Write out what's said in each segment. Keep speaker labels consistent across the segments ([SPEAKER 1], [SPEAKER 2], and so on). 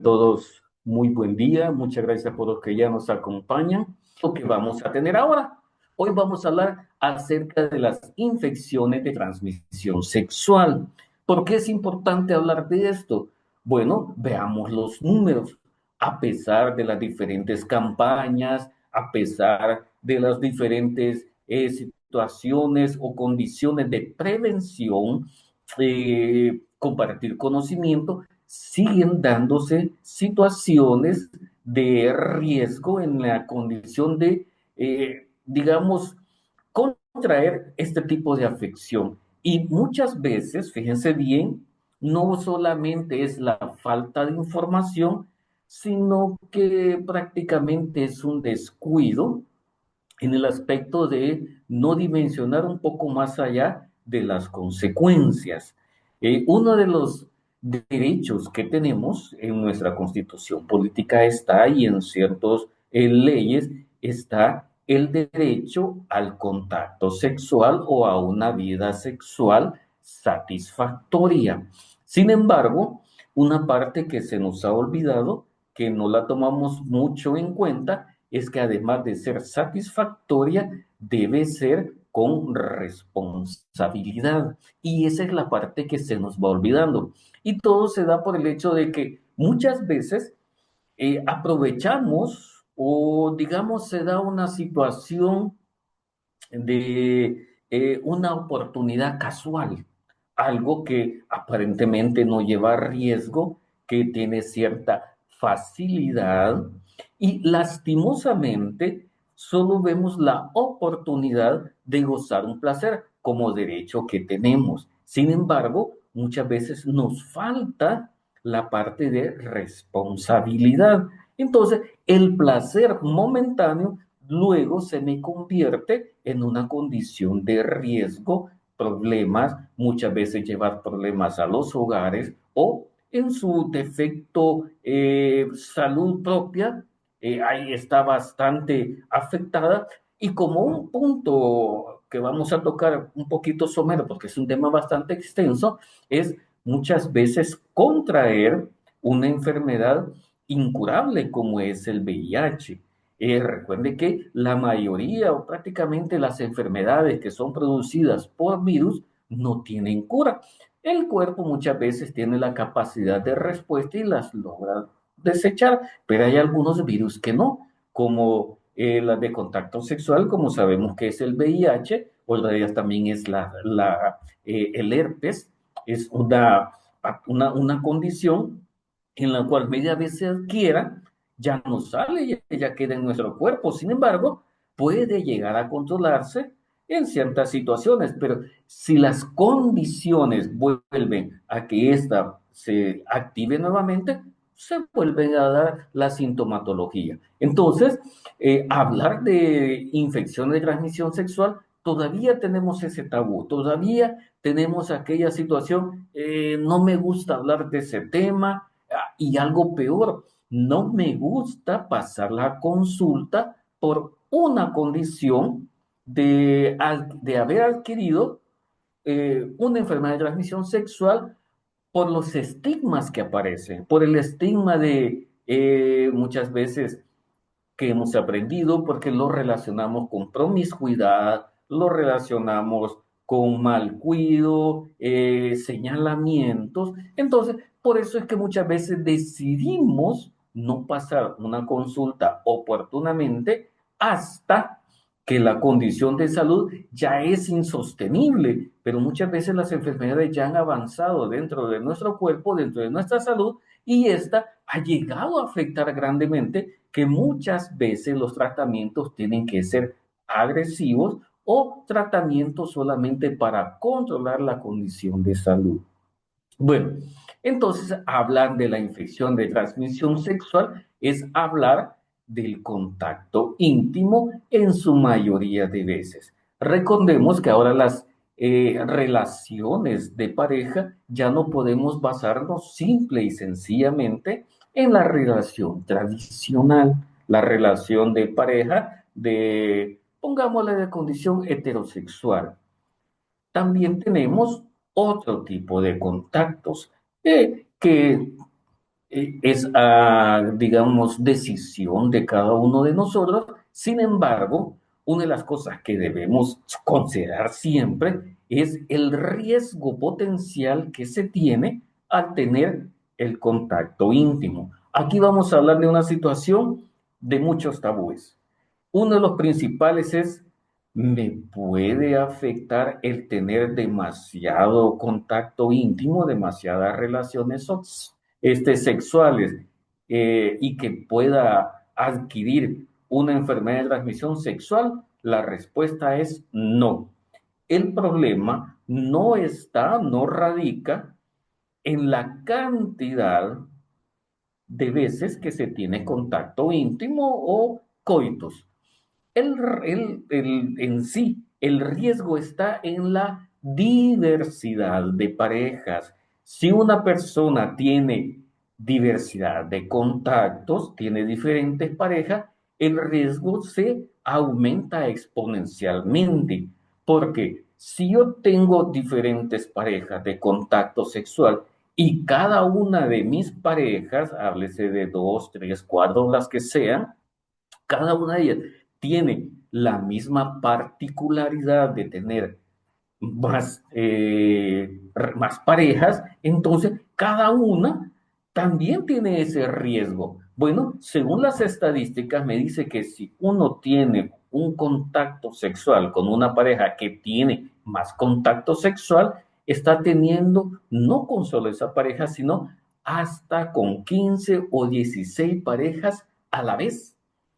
[SPEAKER 1] Todos muy buen día, muchas gracias por los que ya nos acompañan. Lo que vamos a tener ahora, hoy vamos a hablar acerca de las infecciones de transmisión sexual. ¿Por qué es importante hablar de esto? Bueno, veamos los números. A pesar de las diferentes campañas, a pesar de las diferentes situaciones o condiciones de prevención, compartir conocimiento, siguen dándose situaciones de riesgo en la condición de, digamos, contraer este tipo de afección. Y muchas veces, fíjense bien, no solamente es la falta de información, sino que prácticamente es un descuido en el aspecto de no dimensionar un poco más allá de las consecuencias. Uno de los derechos que tenemos en nuestra constitución política está y en ciertas leyes está el derecho al contacto sexual o a una vida sexual satisfactoria. Sin embargo, una parte que se nos ha olvidado, que no la tomamos mucho en cuenta, es que además de ser satisfactoria, debe ser con responsabilidad. Y esa es la parte que se nos va olvidando. Y todo se da por el hecho de que muchas veces aprovechamos o digamos se da una situación de una oportunidad casual, algo que aparentemente no lleva riesgo, que tiene cierta facilidad y lastimosamente solo vemos la oportunidad de gozar un placer como derecho que tenemos. Sin embargo, muchas veces nos falta la parte de responsabilidad. Entonces, el placer momentáneo luego se me convierte en una condición de riesgo, problemas, muchas veces llevar problemas a los hogares o en su defecto salud propia, ahí está bastante afectada. Y como un punto que vamos a tocar un poquito somero, porque es un tema bastante extenso, es muchas veces contraer una enfermedad incurable como es el VIH. Recuerde que la mayoría o prácticamente las enfermedades que son producidas por virus no tienen cura. El cuerpo muchas veces tiene la capacidad de respuesta y las logra desechar, pero hay algunos virus que no, como las de contacto sexual, como sabemos que es el VIH, otra de ellas también es el herpes, es una condición en la cual media vez se adquiera, ya no sale, ya queda en nuestro cuerpo. Sin embargo, puede llegar a controlarse en ciertas situaciones, pero si las condiciones vuelven a que ésta se active nuevamente, se vuelven a dar la sintomatología. Entonces, hablar de infección de transmisión sexual, todavía tenemos ese tabú, todavía tenemos aquella situación, no me gusta hablar de ese tema, y algo peor, no me gusta pasar la consulta por una condición de haber adquirido una enfermedad de transmisión sexual por los estigmas que aparecen, por el estigma de muchas veces que hemos aprendido porque lo relacionamos con promiscuidad, lo relacionamos con mal cuido, señalamientos. Entonces, por eso es que muchas veces decidimos no pasar una consulta oportunamente hasta que la condición de salud ya es insostenible, pero muchas veces las enfermedades ya han avanzado dentro de nuestro cuerpo, dentro de nuestra salud, y esta ha llegado a afectar grandemente que muchas veces los tratamientos tienen que ser agresivos o tratamientos solamente para controlar la condición de salud. Bueno, entonces hablar de la infección de transmisión sexual es hablar del contacto íntimo en su mayoría de veces. Recordemos que ahora las relaciones de pareja ya no podemos basarnos simple y sencillamente en la relación tradicional, la relación de pareja de, pongámosle de condición heterosexual. También tenemos otro tipo de contactos que Es, digamos, decisión de cada uno de nosotros. Sin embargo, una de las cosas que debemos considerar siempre es el riesgo potencial que se tiene al tener el contacto íntimo. Aquí vamos a hablar de una situación de muchos tabúes. Uno de los principales es, ¿me puede afectar el tener demasiado contacto íntimo, demasiadas relaciones sexuales y que pueda adquirir una enfermedad de transmisión sexual? La respuesta es no. El problema no radica en la cantidad de veces que se tiene contacto íntimo o coitos. En sí, el riesgo está en la diversidad de parejas. Si una persona tiene diversidad de contactos, tiene diferentes parejas, el riesgo se aumenta exponencialmente. Porque si yo tengo diferentes parejas de contacto sexual y cada una de mis parejas, háblese de dos, tres, cuatro, las que sean, cada una de ellas tiene la misma particularidad de tener más parejas, entonces cada una también tiene ese riesgo. Bueno, según las estadísticas, me dice que si uno tiene un contacto sexual con una pareja que tiene más contacto sexual, está teniendo no con solo esa pareja, sino hasta con 15 o 16 parejas a la vez.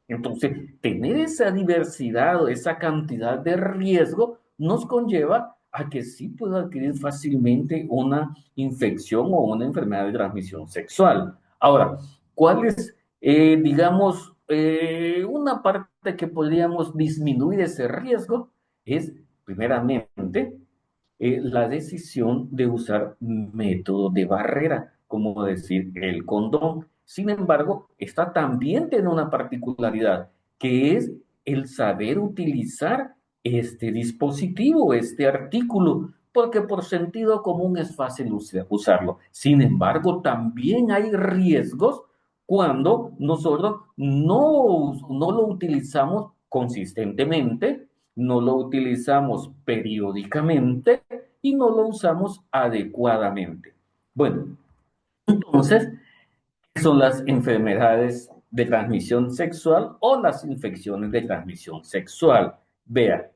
[SPEAKER 1] Entonces, tener esa diversidad o esa cantidad de riesgo nos conlleva a que sí pueda adquirir fácilmente una infección o una enfermedad de transmisión sexual. Ahora, ¿cuál es, digamos, una parte que podríamos disminuir ese riesgo? Es, primeramente, la decisión de usar métodos de barrera, como decir el condón. Sin embargo, esta también tiene una particularidad, que es el saber utilizar este dispositivo, este artículo, porque por sentido común es fácil usarlo. Sin embargo, también hay riesgos cuando nosotros no lo utilizamos consistentemente, no lo utilizamos periódicamente y no lo usamos adecuadamente. Bueno, entonces, ¿qué son las enfermedades de transmisión sexual o las infecciones de transmisión sexual? Vea,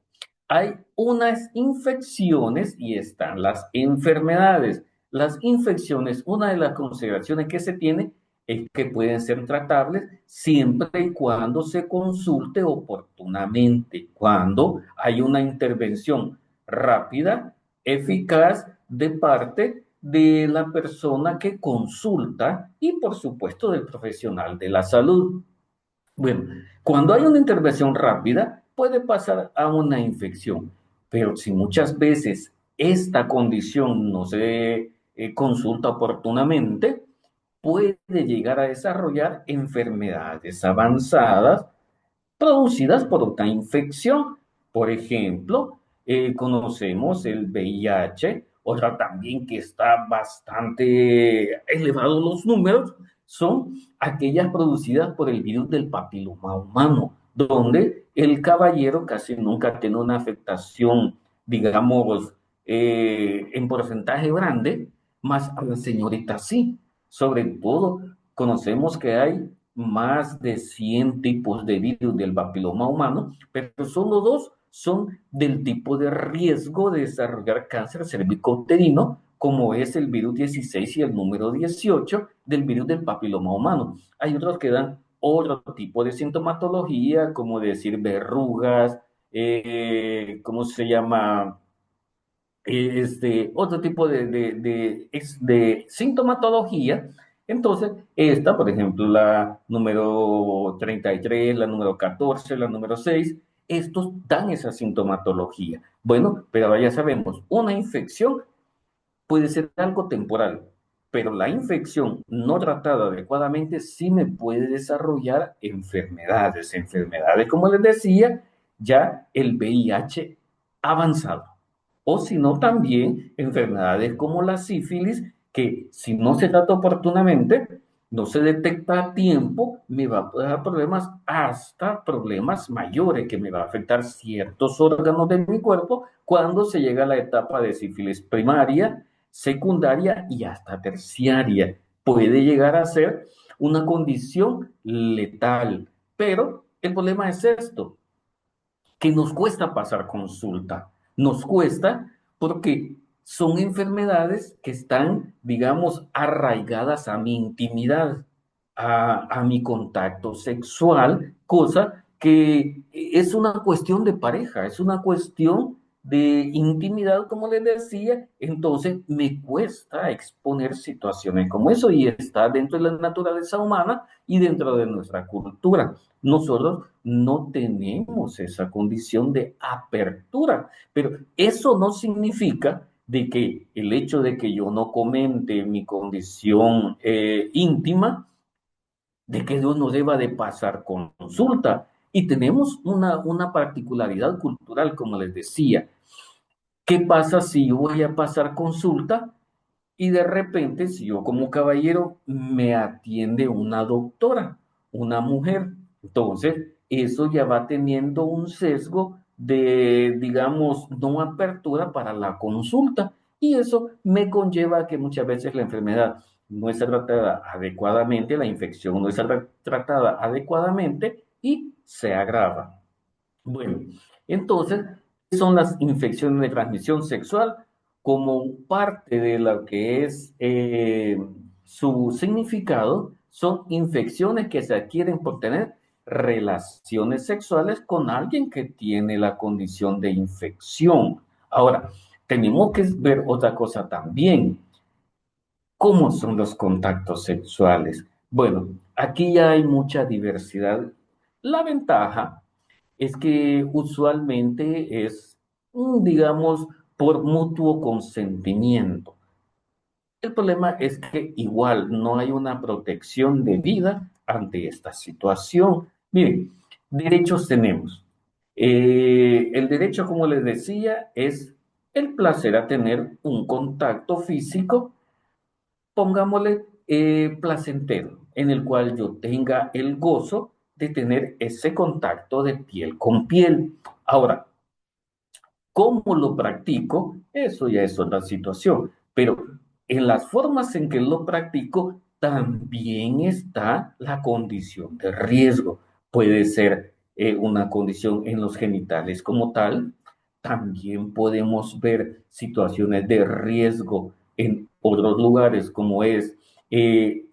[SPEAKER 1] hay unas infecciones y están las enfermedades. Las infecciones, una de las consideraciones que se tiene es que pueden ser tratables siempre y cuando se consulte oportunamente, cuando hay una intervención rápida, eficaz de parte de la persona que consulta y por supuesto del profesional de la salud. Bueno, cuando hay una intervención rápida, puede pasar a una infección, pero si muchas veces esta condición no se consulta oportunamente, puede llegar a desarrollar enfermedades avanzadas producidas por una infección. Por ejemplo, conocemos el VIH, otra también que está bastante elevados los números, son aquellas producidas por el virus del papiloma humano, donde el caballero casi nunca tiene una afectación, digamos, en porcentaje grande, más a la señorita sí. Sobre todo, conocemos que hay más de 100 tipos de virus del papiloma humano, pero solo dos son del tipo de riesgo de desarrollar cáncer cervicouterino, como es el virus 16 y el número 18 del virus del papiloma humano. Hay otros que dan otro tipo de sintomatología, como decir verrugas, ¿cómo se llama? Otro tipo de sintomatología. Entonces, esta, por ejemplo, la número 33, la número 14, la número 6, estos dan esa sintomatología. Bueno, pero ahora ya sabemos, una infección puede ser algo temporal, pero la infección no tratada adecuadamente sí me puede desarrollar enfermedades, como les decía, ya el VIH avanzado. O si no, también enfermedades como la sífilis, que si no se trata oportunamente, no se detecta a tiempo, me va a dar problemas, hasta problemas mayores, que me va a afectar ciertos órganos de mi cuerpo cuando se llega a la etapa de sífilis primaria, secundaria y hasta terciaria. Puede llegar a ser una condición letal, pero el problema es esto, que nos cuesta pasar consulta. Nos cuesta porque son enfermedades que están, digamos, arraigadas a mi intimidad, a mi contacto sexual, cosa que es una cuestión de pareja, es una cuestión de intimidad, como les decía, entonces me cuesta exponer situaciones como eso y está dentro de la naturaleza humana y dentro de nuestra cultura. Nosotros no tenemos esa condición de apertura, pero eso no significa de que el hecho de que yo no comente mi condición íntima, de que Dios no deba de pasar consulta. Y tenemos una particularidad cultural, como les decía. ¿Qué pasa si yo voy a pasar consulta y de repente, si yo como caballero me atiende una doctora, una mujer? Entonces, eso ya va teniendo un sesgo de, digamos, no apertura para la consulta. Y eso me conlleva a que muchas veces la enfermedad no está tratada adecuadamente, la infección no está tratada adecuadamente y se agrava. Bueno, entonces, ¿qué son las infecciones de transmisión sexual? Como parte de lo que es su significado, son infecciones que se adquieren por tener relaciones sexuales con alguien que tiene la condición de infección. Ahora, tenemos que ver otra cosa también. ¿Cómo son los contactos sexuales? Bueno, aquí ya hay mucha diversidad. La ventaja es que usualmente es, digamos, por mutuo consentimiento. El problema es que igual no hay una protección de vida ante esta situación. Miren, derechos tenemos. El derecho, como les decía, es el placer a tener un contacto físico, pongámosle placentero, en el cual yo tenga el gozo de tener ese contacto de piel con piel. Ahora, ¿cómo lo practico? Eso ya es otra situación, pero en las formas en que lo practico también está la condición de riesgo. Puede ser una condición en los genitales como tal. También podemos ver situaciones de riesgo en otros lugares, como es eh,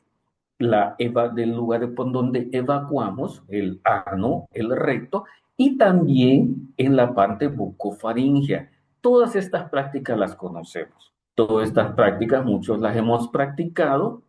[SPEAKER 1] del lugar por donde evacuamos, el ano, el recto, y también en la parte bucofaringea. Todas estas prácticas las conocemos. Todas estas prácticas, muchos las hemos practicado,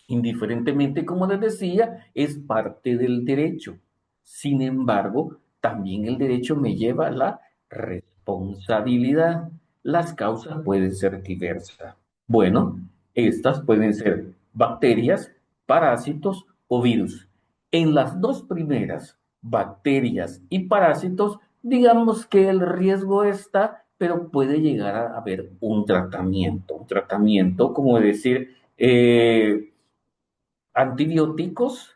[SPEAKER 1] indiferentemente, como les decía, es parte del derecho. Sin embargo, también el derecho me lleva a la responsabilidad. Las causas pueden ser diversas. Bueno, estas pueden ser bacterias, parásitos o virus. En las dos primeras, bacterias y parásitos, digamos que el riesgo está, pero puede llegar a haber un tratamiento. Un tratamiento, como decir, antibióticos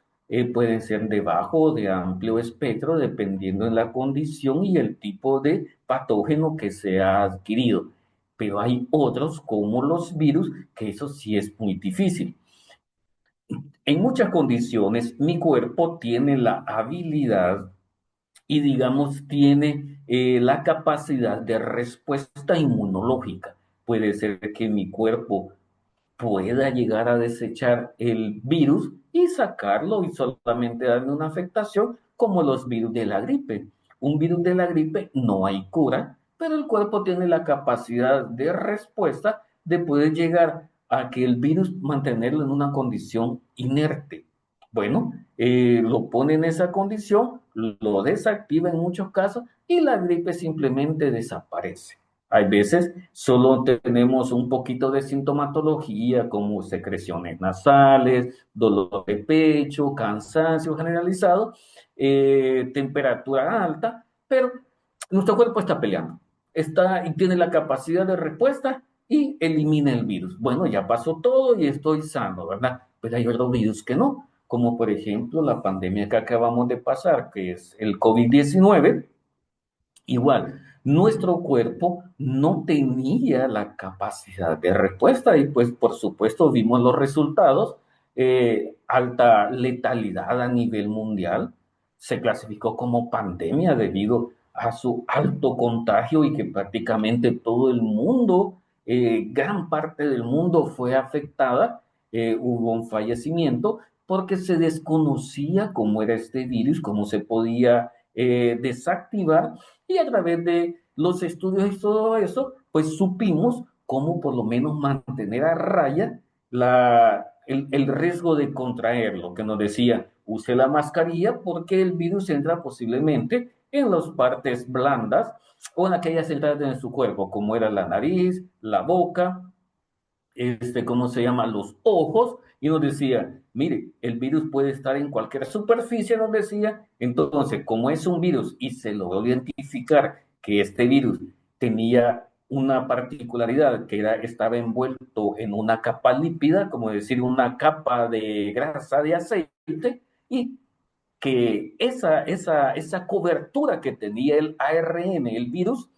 [SPEAKER 1] pueden ser de bajo o de amplio espectro, dependiendo de la condición y el tipo de patógeno que se ha adquirido. Pero hay otros, como los virus, que eso sí es muy difícil. En muchas condiciones, mi cuerpo tiene la habilidad y, digamos, tiene la capacidad de respuesta inmunológica. Puede ser que mi cuerpo pueda llegar a desechar el virus y sacarlo y solamente darle una afectación como los virus de la gripe. Un virus de la gripe no hay cura, pero el cuerpo tiene la capacidad de respuesta de poder llegar a que el virus mantenerlo en una condición inerte. Bueno, lo pone en esa condición, lo desactiva en muchos casos y la gripe simplemente desaparece. Hay veces solo tenemos un poquito de sintomatología como secreciones nasales, dolor de pecho, cansancio generalizado, temperatura alta, pero nuestro cuerpo está peleando, está y tiene la capacidad de respuesta y elimina el virus. Bueno, ya pasó todo y estoy sano, ¿verdad? Pero hay otros virus que no, como por ejemplo la pandemia que acabamos de pasar, que es el COVID-19. Igual, nuestro cuerpo no tenía la capacidad de respuesta y pues por supuesto vimos los resultados, alta letalidad a nivel mundial, se clasificó como pandemia debido a su alto contagio y que prácticamente todo el mundo, gran parte del mundo fue afectada, hubo un fallecimiento porque se desconocía cómo era este virus, cómo se podía desactivar y a través de los estudios y todo eso, pues supimos cómo por lo menos mantener a raya el riesgo de contraerlo, que nos decía, use la mascarilla porque el virus entra posiblemente en las partes blandas o en aquellas entradas de su cuerpo, como era la nariz, la boca, ¿cómo se llama? Los ojos, y nos decía, mire, el virus puede estar en cualquier superficie, nos decía. Entonces, como es un virus y se logró identificar que este virus tenía una particularidad, que era, estaba envuelto en una capa lípida, como decir, una capa de grasa de aceite, y que esa cobertura que tenía el ARN, el virus,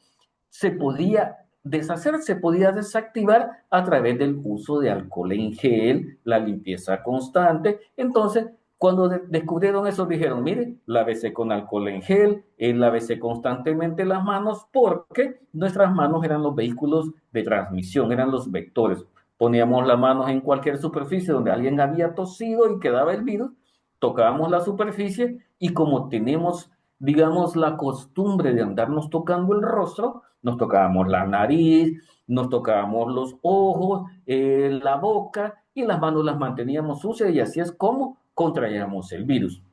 [SPEAKER 1] se podía deshacer, se podía desactivar a través del uso de alcohol en gel, la limpieza constante. Entonces, cuando descubrieron eso, dijeron, mire, lávese con alcohol en gel, lávese constantemente las manos, porque nuestras manos eran los vehículos de transmisión, eran los vectores. Poníamos las manos en cualquier superficie donde alguien había tosido y quedaba el virus, tocábamos la superficie y como tenemos, digamos, la costumbre de andarnos tocando el rostro, nos tocábamos la nariz, nos tocábamos los ojos, la boca y las manos las manteníamos sucias y así es como contraíamos el virus.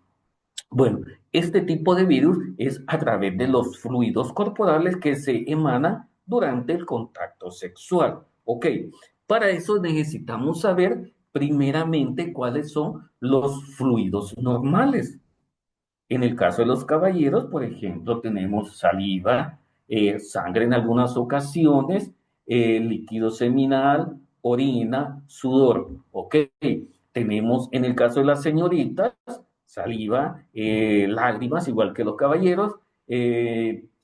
[SPEAKER 1] Bueno, este tipo de virus es a través de los fluidos corporales que se emanan durante el contacto sexual. Ok, para eso necesitamos saber primeramente cuáles son los fluidos normales. En el caso de los caballeros, por ejemplo, tenemos saliva, sangre en algunas ocasiones, líquido seminal, orina, sudor. Ok, tenemos en el caso de las señoritas, saliva, lágrimas, igual que los caballeros,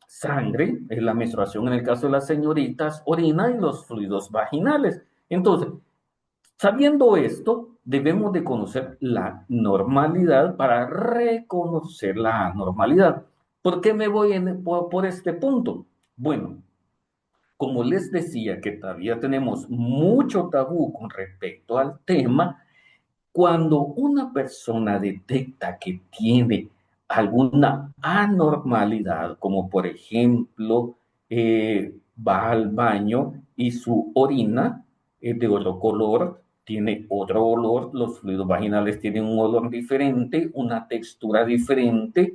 [SPEAKER 1] sangre, la menstruación en el caso de las señoritas, orina y los fluidos vaginales. Entonces, sabiendo esto, debemos de conocer la normalidad para reconocer la anormalidad. ¿Por qué me voy por este punto? Bueno, como les decía que todavía tenemos mucho tabú con respecto al tema, cuando una persona detecta que tiene alguna anormalidad, como por ejemplo va al baño y su orina es de otro color, tiene otro olor, los fluidos vaginales tienen un olor diferente, una textura diferente,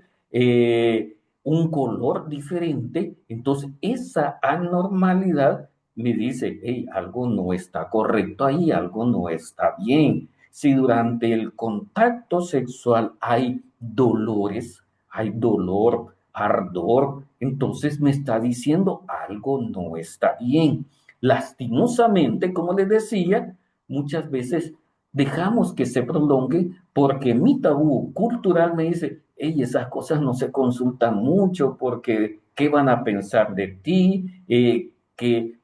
[SPEAKER 1] un color diferente, entonces esa anormalidad me dice, hey, algo no está correcto ahí, algo no está bien. Si durante el contacto sexual hay dolor, ardor, entonces me está diciendo algo no está bien. Lastimosamente, como les decía, muchas veces dejamos que se prolongue porque mi tabú cultural me dice, hey, esas cosas no se consultan mucho porque ¿qué van a pensar de ti?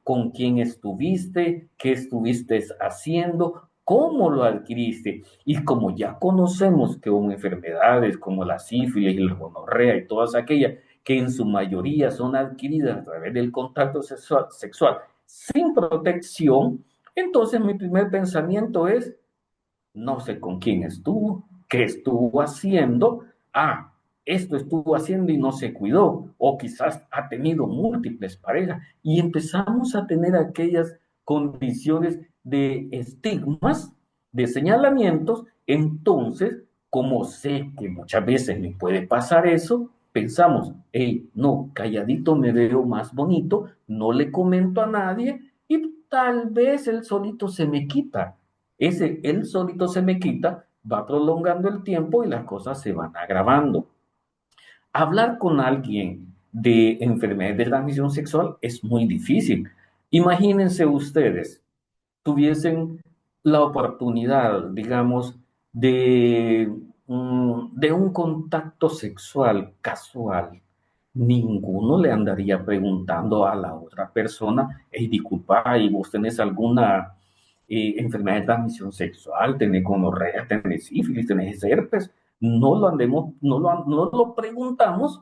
[SPEAKER 1] ¿Con quién estuviste? ¿Qué estuviste haciendo? ¿Cómo lo adquiriste? Y como ya conocemos que hubo enfermedades como la sífilis y la gonorrea y todas aquellas que en su mayoría son adquiridas a través del contacto sexual sin protección, entonces mi primer pensamiento es, no sé con quién estuvo, qué estuvo haciendo, ah, esto estuvo haciendo y no se cuidó, o quizás ha tenido múltiples parejas, y empezamos a tener aquellas condiciones de estigmas, de señalamientos, entonces, como sé que muchas veces me puede pasar eso, pensamos, hey, no, calladito me veo más bonito, no le comento a nadie y tal vez el solito se me quita. Ese él solito se me quita, va prolongando el tiempo y las cosas se van agravando. Hablar con alguien de enfermedades de transmisión sexual es muy difícil. Imagínense ustedes, tuviesen la oportunidad, digamos, de, de un contacto sexual casual, ninguno le andaría preguntando a la otra persona, hey, disculpa, ¿y vos tenés alguna enfermedad de transmisión sexual? ¿Tenés gonorrea? ¿Tenés sífilis? ¿Tenés herpes? No lo andemos, no lo preguntamos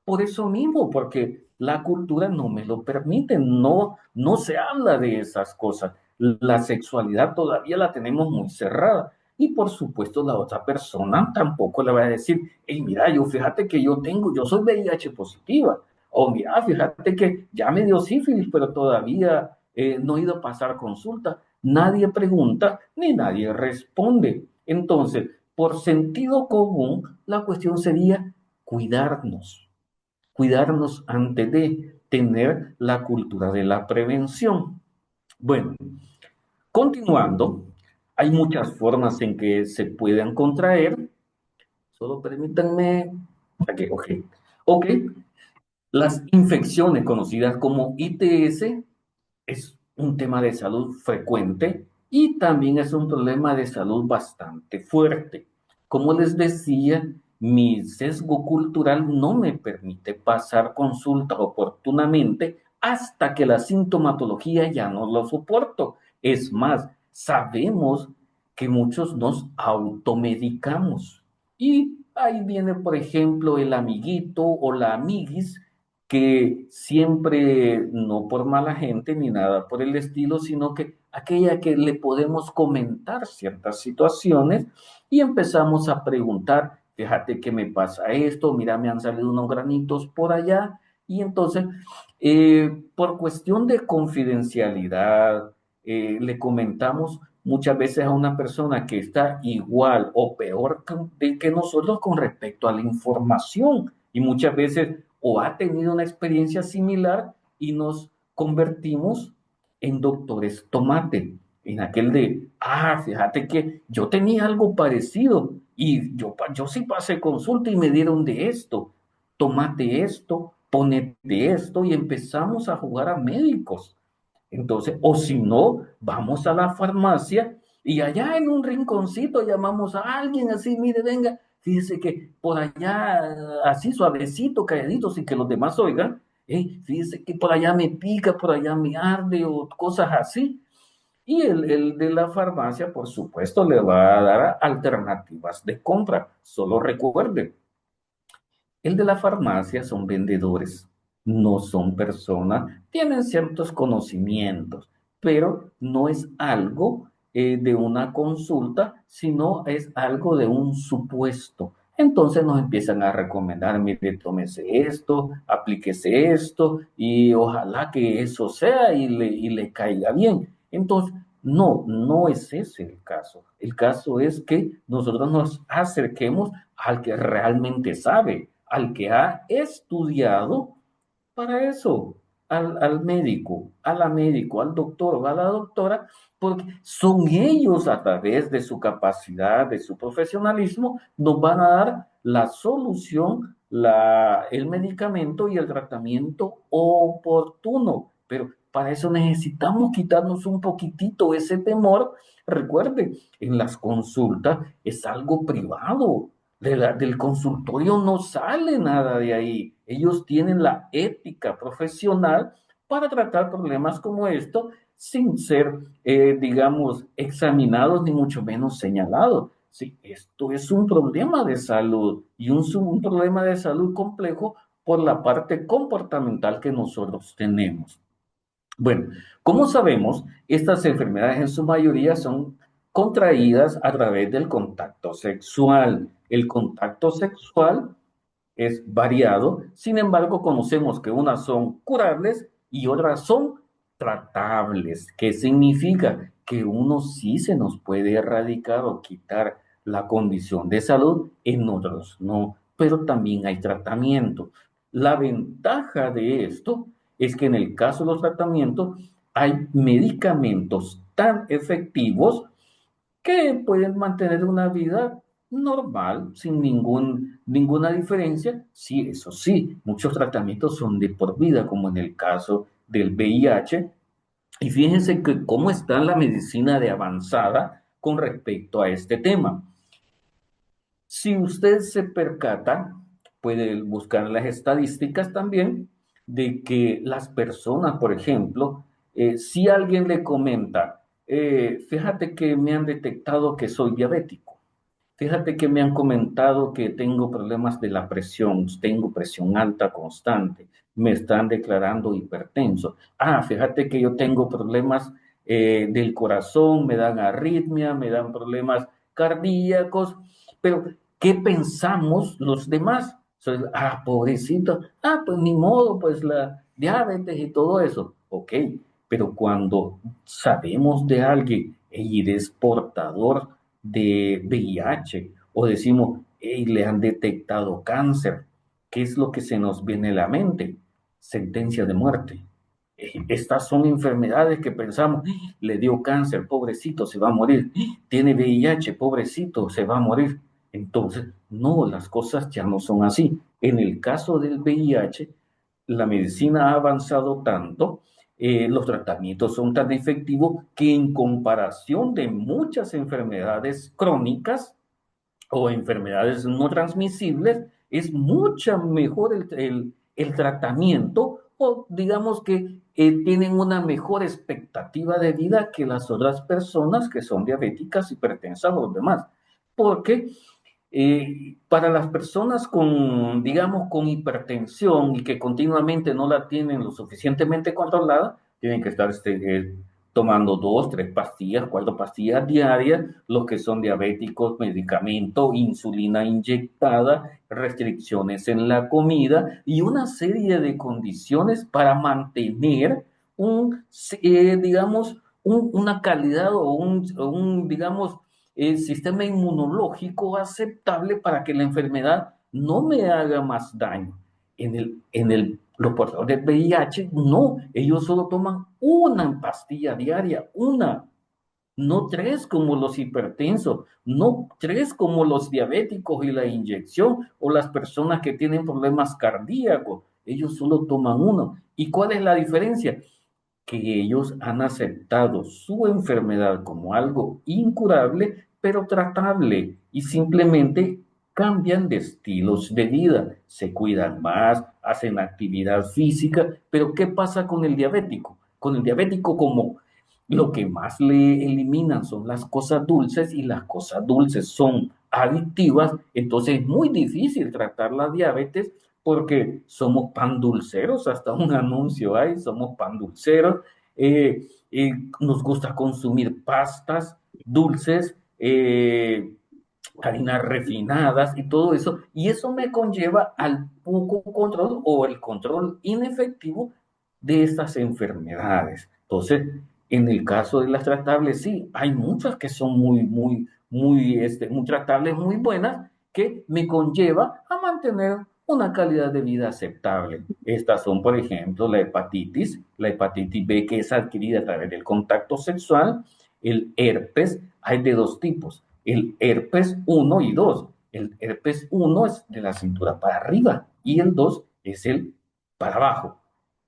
[SPEAKER 1] por eso mismo, porque la cultura no me lo permite, no se habla de esas cosas. La sexualidad todavía la tenemos muy cerrada. Y por supuesto la otra persona tampoco le va a decir, hey, mira, fíjate que yo soy VIH positiva. O mira, fíjate que ya me dio sífilis, pero todavía no he ido a pasar consulta. Nadie pregunta ni nadie responde. Entonces, por sentido común, la cuestión sería cuidarnos, cuidarnos antes de tener la cultura de la prevención. Bueno, continuando, hay muchas formas en que se puedan contraer. Solo permítanme. Ok, ok. Ok, las infecciones conocidas como ITS es un tema de salud frecuente y también es un problema de salud bastante fuerte. Como les decía, mi sesgo cultural no me permite pasar consulta oportunamente hasta que la sintomatología ya no lo soporto. Es más, sabemos que muchos nos automedicamos. Y ahí viene, por ejemplo, el amiguito o la amiguis que siempre, no por mala gente ni nada por el estilo, sino que aquella que le podemos comentar ciertas situaciones y empezamos a preguntar, fíjate que me pasa esto, mira, me han salido unos granitos por allá, y entonces, por cuestión de confidencialidad, le comentamos muchas veces a una persona que está igual o peor que nosotros con respecto a la información, y muchas veces o ha tenido una experiencia similar y nos convertimos en doctores tomate, en aquel de, fíjate que yo tenía algo parecido y yo sí pasé consulta y me dieron de esto, tomate esto, ponete esto y empezamos a jugar a médicos. Entonces, o si no, vamos a la farmacia y allá en un rinconcito llamamos a alguien así, mire, venga, fíjese que por allá, así suavecito, calladito, sin que los demás oigan, fíjese que por allá me pica, por allá me arde o cosas así. Y el de la farmacia, por supuesto, le va a dar alternativas de compra. Solo recuerde, el de la farmacia son vendedores, no son personas, tienen ciertos conocimientos, pero no es algo de una consulta, sino es algo de un supuesto. Entonces nos empiezan a recomendar, mire, tómese esto, aplíquese esto y ojalá que eso sea y le caiga bien. Entonces, no es ese el caso. El caso es que nosotros nos acerquemos al que realmente sabe, al que ha estudiado para eso, al médico, a la médico, al doctor o a la doctora, porque son ellos a través de su capacidad, de su profesionalismo, nos van a dar la solución, el medicamento y el tratamiento oportuno. Pero para eso necesitamos quitarnos un poquitito ese temor. Recuerde, en las consultas es algo privado, del consultorio no sale nada de ahí. Ellos tienen la ética profesional para tratar problemas como esto sin ser, digamos, examinados ni mucho menos señalados. Sí, esto es un problema de salud y un problema de salud complejo por la parte comportamental que nosotros tenemos. Bueno, como sabemos, estas enfermedades en su mayoría son contraídas a través del contacto sexual. El contacto sexual es variado, sin embargo, conocemos que unas son curables y otras son tratables. ¿Qué significa? Que uno sí se nos puede erradicar o quitar la condición de salud, en otros no, pero también hay tratamiento. La ventaja de esto es que en el caso de los tratamientos hay medicamentos tan efectivos que pueden mantener una vida normal, sin ninguna diferencia. Sí, eso sí, muchos tratamientos son de por vida, como en el caso del VIH, Y fíjense que cómo está la medicina de avanzada con respecto a este tema. Si usted se percata, puede buscar las estadísticas también de que las personas, por ejemplo, si alguien le comenta, fíjate que me han detectado que soy diabético. Fíjate que me han comentado que tengo problemas de la presión, tengo presión alta constante, me están declarando hipertenso. Ah, fíjate que yo tengo problemas del corazón, me dan arritmia, me dan problemas cardíacos, pero ¿qué pensamos los demás? Ah, pobrecito, ah, pues ni modo, pues la diabetes y todo eso. Ok, pero cuando sabemos de alguien y es portador de VIH o decimos, hey, le han detectado cáncer, ¿qué es lo que se nos viene a la mente? Sentencia de muerte. Estas son enfermedades que pensamos, le dio cáncer, pobrecito, se va a morir. Tiene VIH, pobrecito, se va a morir. Entonces, no, las cosas ya no son así. En el caso del VIH, la medicina ha avanzado tanto, los tratamientos son tan efectivos que en comparación de muchas enfermedades crónicas o enfermedades no transmisibles, es mucho mejor el tratamiento o digamos que tienen una mejor expectativa de vida que las otras personas que son diabéticas, hipertensas o demás. Porque para las personas con, digamos, con hipertensión y que continuamente no la tienen lo suficientemente controlada, tienen que estar tomando 2, 3 pastillas, 4 pastillas diarias, los que son diabéticos, medicamento, insulina inyectada, restricciones en la comida y una serie de condiciones para mantener digamos, una calidad digamos, el sistema inmunológico aceptable para que la enfermedad no me haga más daño. Los portadores de VIH, no, ellos solo toman una pastilla diaria, una, no 3 como los hipertensos, no 3 como los diabéticos y la inyección o las personas que tienen problemas cardíacos, ellos solo toman uno. ¿Y cuál es la diferencia? Que ellos han aceptado su enfermedad como algo incurable, pero tratable, y simplemente cambian de estilos de vida, se cuidan más, hacen actividad física, pero ¿qué pasa con el diabético? Con el diabético como lo que más le eliminan son las cosas dulces y las cosas dulces son adictivas, entonces es muy difícil tratar la diabetes porque somos pan dulceros, hasta un anuncio hay, somos pan dulceros, nos gusta consumir pastas dulces, harinas refinadas y todo eso, y eso me conlleva al poco control o el control inefectivo de estas enfermedades. Entonces, en el caso de las tratables, sí, hay muchas que son muy tratables, muy buenas, que me conlleva a mantener una calidad de vida aceptable. Estas son, por ejemplo, la hepatitis B que es adquirida a través del contacto sexual, el herpes, hay de dos tipos, el herpes uno y 2. El herpes uno es de la cintura para arriba y el 2 es el para abajo.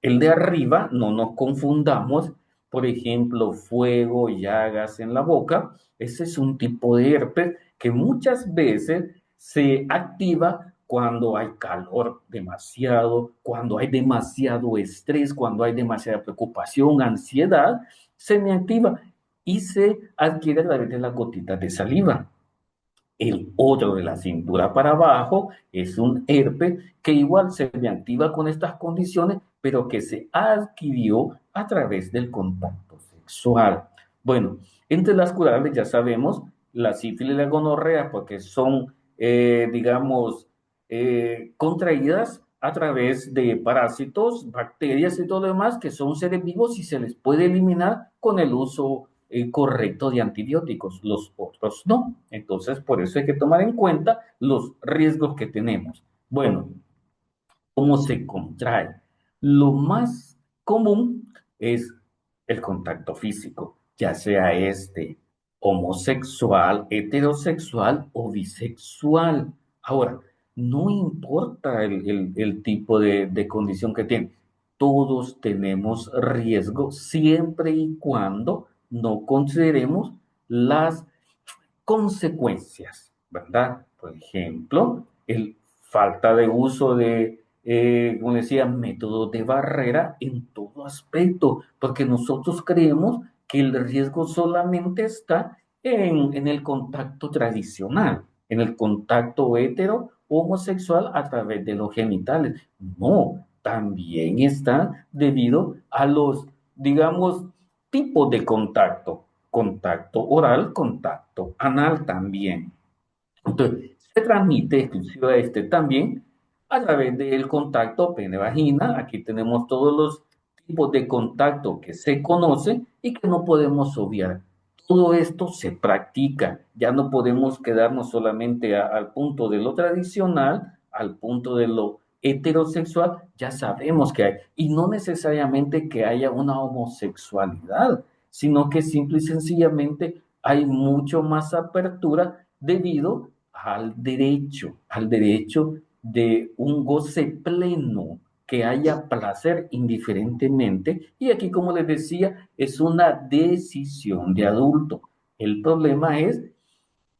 [SPEAKER 1] El de arriba, no nos confundamos, por ejemplo, fuego, llagas en la boca, ese es un tipo de herpes que muchas veces se activa cuando hay calor demasiado, cuando hay demasiado estrés, cuando hay demasiada preocupación, ansiedad, se me activa y se adquiere a través de las gotitas de saliva. El otro de la cintura para abajo es un herpes que igual se activa con estas condiciones, pero que se adquirió a través del contacto sexual. Bueno, entre las curables ya sabemos la sífilis y la gonorrea, porque son, digamos, contraídas a través de parásitos, bacterias y todo lo demás, que son seres vivos y se les puede eliminar con el uso correcto de antibióticos, los otros no. Entonces, por eso hay que tomar en cuenta los riesgos que tenemos. Bueno, ¿cómo se contrae? Lo más común es el contacto físico, ya sea homosexual, heterosexual o bisexual. Ahora, no importa el tipo de condición que tiene. todos tenemos riesgo siempre y cuando no consideremos las consecuencias, ¿verdad? Por ejemplo, el falta de uso de, como decía, métodos de barrera en todo aspecto, porque nosotros creemos que el riesgo solamente está en el contacto tradicional, en el contacto hetero homosexual a través de los genitales. No, también está debido a los, digamos, tipos de contacto, contacto oral, contacto anal también. Entonces, se transmite exclusiva este también a través del contacto pene-vagina. Aquí tenemos todos los tipos de contacto que se conocen y que no podemos obviar. Todo esto se practica. Ya no podemos quedarnos solamente al punto de lo tradicional, al punto de lo heterosexual. Ya sabemos que hay. Y no necesariamente que haya una homosexualidad, sino que simple y sencillamente hay mucho más apertura debido al derecho de un goce pleno, que haya placer indiferentemente. Y aquí, como les decía, es una decisión de adulto. El problema es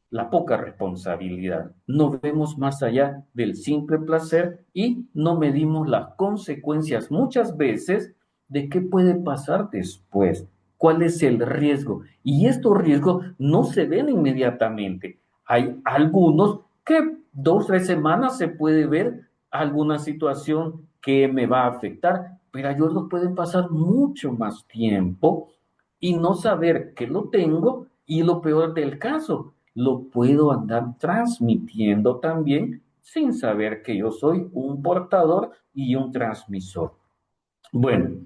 [SPEAKER 1] la poca responsabilidad. No vemos más allá del simple placer y no medimos las consecuencias muchas veces de qué puede pasar después, cuál es el riesgo. Y estos riesgos no se ven inmediatamente. Hay algunos que 2 o 3 semanas se puede ver alguna situación que me va a afectar, pero hay otros pueden pasar mucho más tiempo y no saber que lo tengo, y lo peor del caso, lo puedo andar transmitiendo también sin saber que yo soy un portador y un transmisor. Bueno,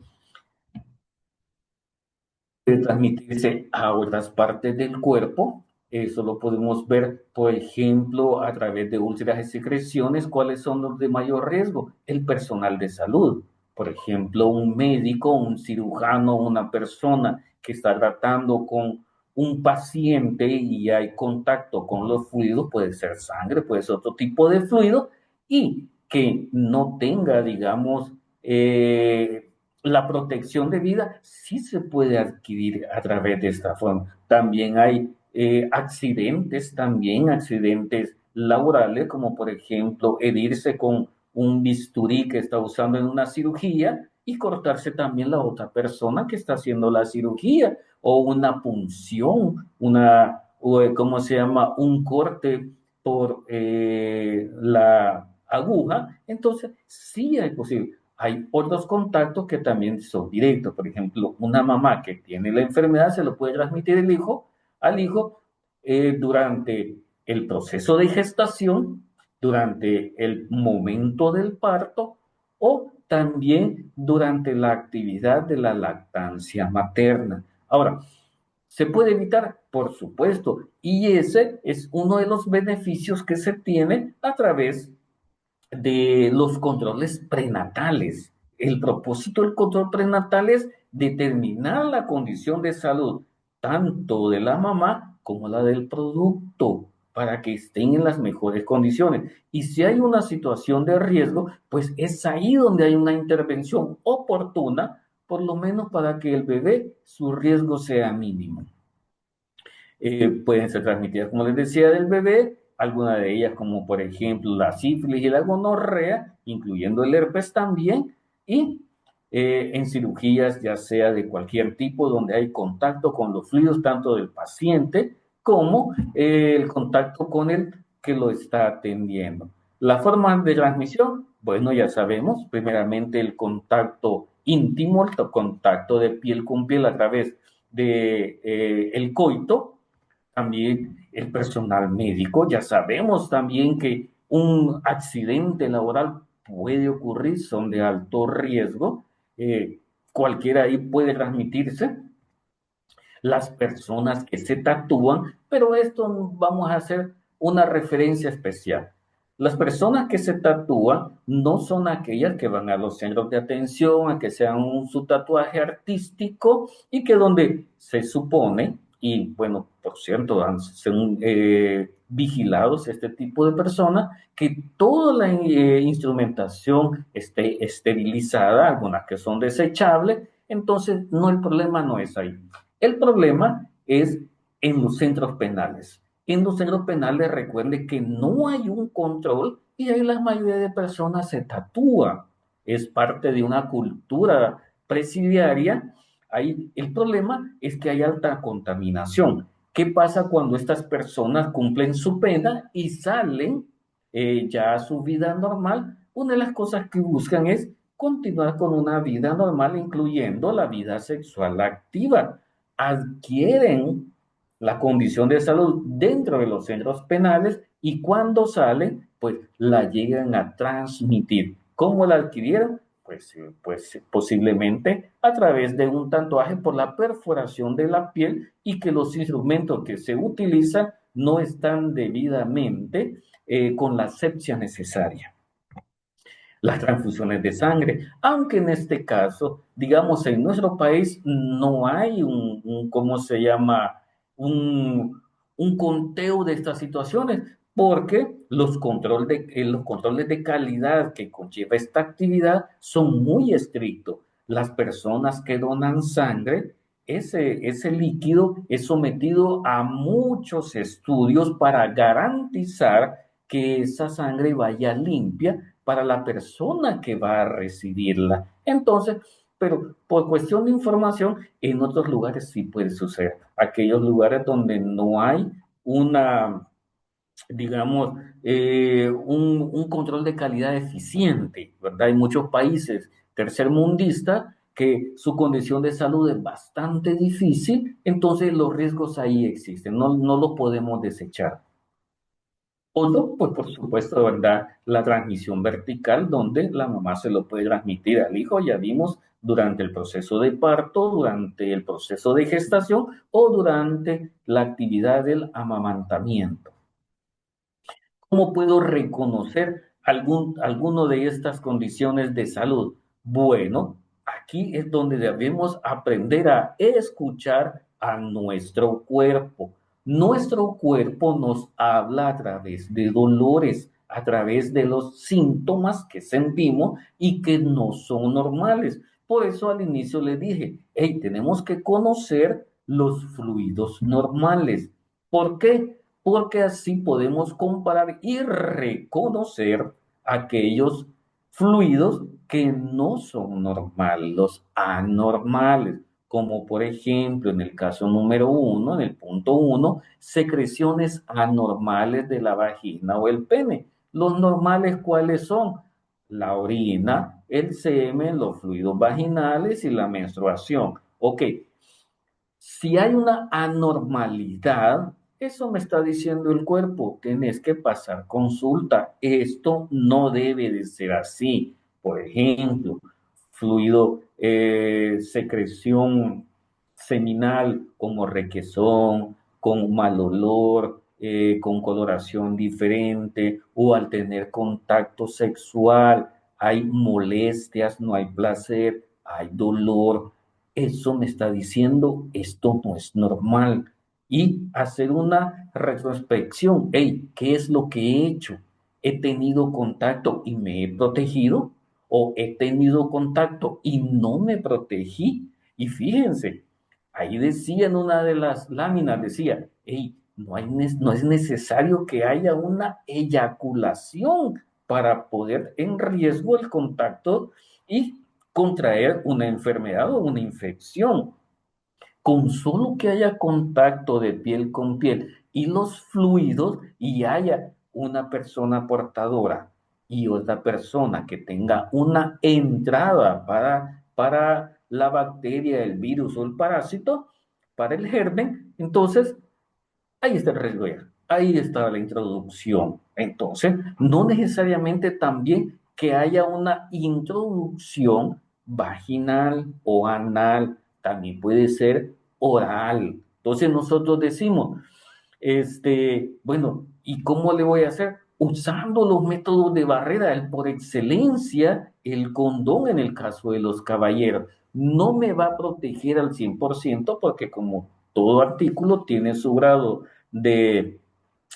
[SPEAKER 1] puede transmitirse a otras partes del cuerpo. Eso lo podemos ver, por ejemplo, a través de úlceras y secreciones. ¿Cuáles son los de mayor riesgo? El personal de salud. Por ejemplo, un médico, un cirujano, una persona que está tratando con un paciente y hay contacto con los fluidos, puede ser sangre, puede ser otro tipo de fluido, y que no tenga, digamos, la protección de vida sí se puede adquirir a través de esta forma. También hay accidentes, también accidentes laborales, como por ejemplo herirse con un bisturí que está usando en una cirugía y cortarse también la otra persona que está haciendo la cirugía, o una punción, ¿cómo se llama? Un corte por la aguja. Entonces, sí es posible. Hay otros contactos que también son directos. Por ejemplo, una mamá que tiene la enfermedad se lo puede transmitir el hijo al hijo durante el proceso de gestación, durante el momento del parto o también durante la actividad de la lactancia materna. Ahora, ¿se puede evitar? Por supuesto. Y ese es uno de los beneficios que se tiene a través de los controles prenatales. El propósito del control prenatal es determinar la condición de salud tanto de la mamá como la del producto, para que estén en las mejores condiciones. Y si hay una situación de riesgo, pues es ahí donde hay una intervención oportuna, por lo menos para que el bebé, su riesgo sea mínimo. Pueden ser transmitidas, como les decía, del bebé, algunas de ellas como por ejemplo la sífilis y la gonorrea, incluyendo el herpes también, y en cirugías ya sea de cualquier tipo donde hay contacto con los fluidos tanto del paciente como el contacto con el que lo está atendiendo. La forma de transmisión, bueno, ya sabemos, primeramente el contacto íntimo, el contacto de piel con piel a través de el coito. También el personal médico, ya sabemos también que un accidente laboral puede ocurrir, son de alto riesgo, cualquiera ahí puede transmitirse, las personas que se tatúan, pero esto vamos a hacer una referencia especial. Las personas que se tatúan no son aquellas que van a los centros de atención a que sean su tatuaje artístico y que donde se supone y bueno, por cierto, son vigilados este tipo de personas, que toda la instrumentación esté esterilizada, algunas que son desechables, entonces no, el problema no es ahí. El problema es en los centros penales. En los centros penales recuerde que no hay un control y ahí la mayoría de personas se tatúa. Es parte de una cultura presidiaria. Ahí el problema es que hay alta contaminación. ¿Qué pasa cuando estas personas cumplen su pena y salen ya a su vida normal? Una de las cosas que buscan es continuar con una vida normal, incluyendo la vida sexual activa. Adquieren la condición de salud dentro de los centros penales y cuando salen, pues la llegan a transmitir. ¿Cómo la adquirieron? Pues posiblemente a través de un tatuaje por la perforación de la piel y que los instrumentos que se utilizan no están debidamente con la asepsia necesaria. Las transfusiones de sangre, aunque en este caso, digamos, en nuestro país no hay ¿cómo se llama? Un, un conteo de estas situaciones, porque los controles de calidad que conlleva esta actividad son muy estrictos. Las personas que donan sangre, ese líquido es sometido a muchos estudios para garantizar que esa sangre vaya limpia para la persona que va a recibirla. Entonces, pero por cuestión de información, en otros lugares sí puede suceder. Aquellos lugares donde no hay una, digamos, un control de calidad eficiente, ¿verdad? Hay muchos países tercermundistas que su condición de salud es bastante difícil, entonces los riesgos ahí existen, no los podemos desechar. Otro, pues por supuesto, ¿verdad? La transmisión vertical, donde la mamá se lo puede transmitir al hijo, ya vimos, durante el proceso de parto, durante el proceso de gestación o durante la actividad del amamantamiento. ¿Cómo puedo reconocer alguno de estas condiciones de salud? Bueno, aquí es donde debemos aprender a escuchar a nuestro cuerpo. Nuestro cuerpo nos habla a través de dolores, a través de los síntomas que sentimos y que no son normales. Por eso al inicio le dije, hey, tenemos que conocer los fluidos normales. ¿Por qué? Porque así podemos comparar y reconocer aquellos fluidos que no son normales, los anormales, como por ejemplo en el caso número uno, en el punto uno, secreciones anormales de la vagina o el pene. Los normales, ¿cuáles son? La orina, el semen, los fluidos vaginales y la menstruación. Ok, si hay una anormalidad, eso me está diciendo el cuerpo, tienes que pasar consulta. Esto no debe de ser así. Por ejemplo, fluido, secreción seminal como requesón, con mal olor, con coloración diferente o al tener contacto sexual, hay molestias, no hay placer, hay dolor. Eso me está diciendo, esto no es normal. Y hacer una retrospección. Hey, ¿qué es lo que he hecho? ¿He tenido contacto y me he protegido? ¿O he tenido contacto y no me protegí? Y fíjense, ahí decía en una de las láminas, decía, hey, no es necesario que haya una eyaculación para poner en riesgo el contacto y contraer una enfermedad o una infección. Con solo que haya contacto de piel con piel y los fluidos y haya una persona portadora y otra persona que tenga una entrada para la bacteria, el virus o el parásito, para el germen, entonces ahí está el riesgo ya. Ahí está la introducción. Entonces, no necesariamente también que haya una introducción vaginal o anal, también puede ser oral. Entonces nosotros decimos, bueno, ¿y cómo le voy a hacer? Usando los métodos de barrera, por excelencia, el condón en el caso de los caballeros. No me va a proteger al 100% porque como todo artículo tiene su grado de,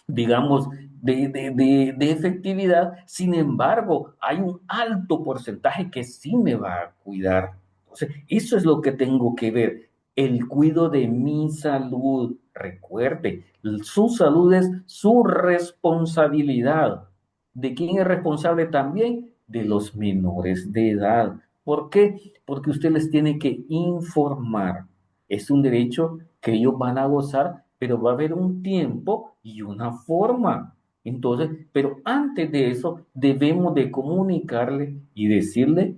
[SPEAKER 1] digamos, de efectividad. Sin embargo, hay un alto porcentaje que sí me va a cuidar. Entonces, eso es lo que tengo que ver. El cuido de mi salud. Recuerde, su salud es su responsabilidad. ¿De quién es responsable también? De los menores de edad. ¿Por qué? Porque usted les tiene que informar. Es un derecho que ellos van a gozar, pero va a haber un tiempo y una forma. Entonces, pero antes de eso, debemos de comunicarle y decirle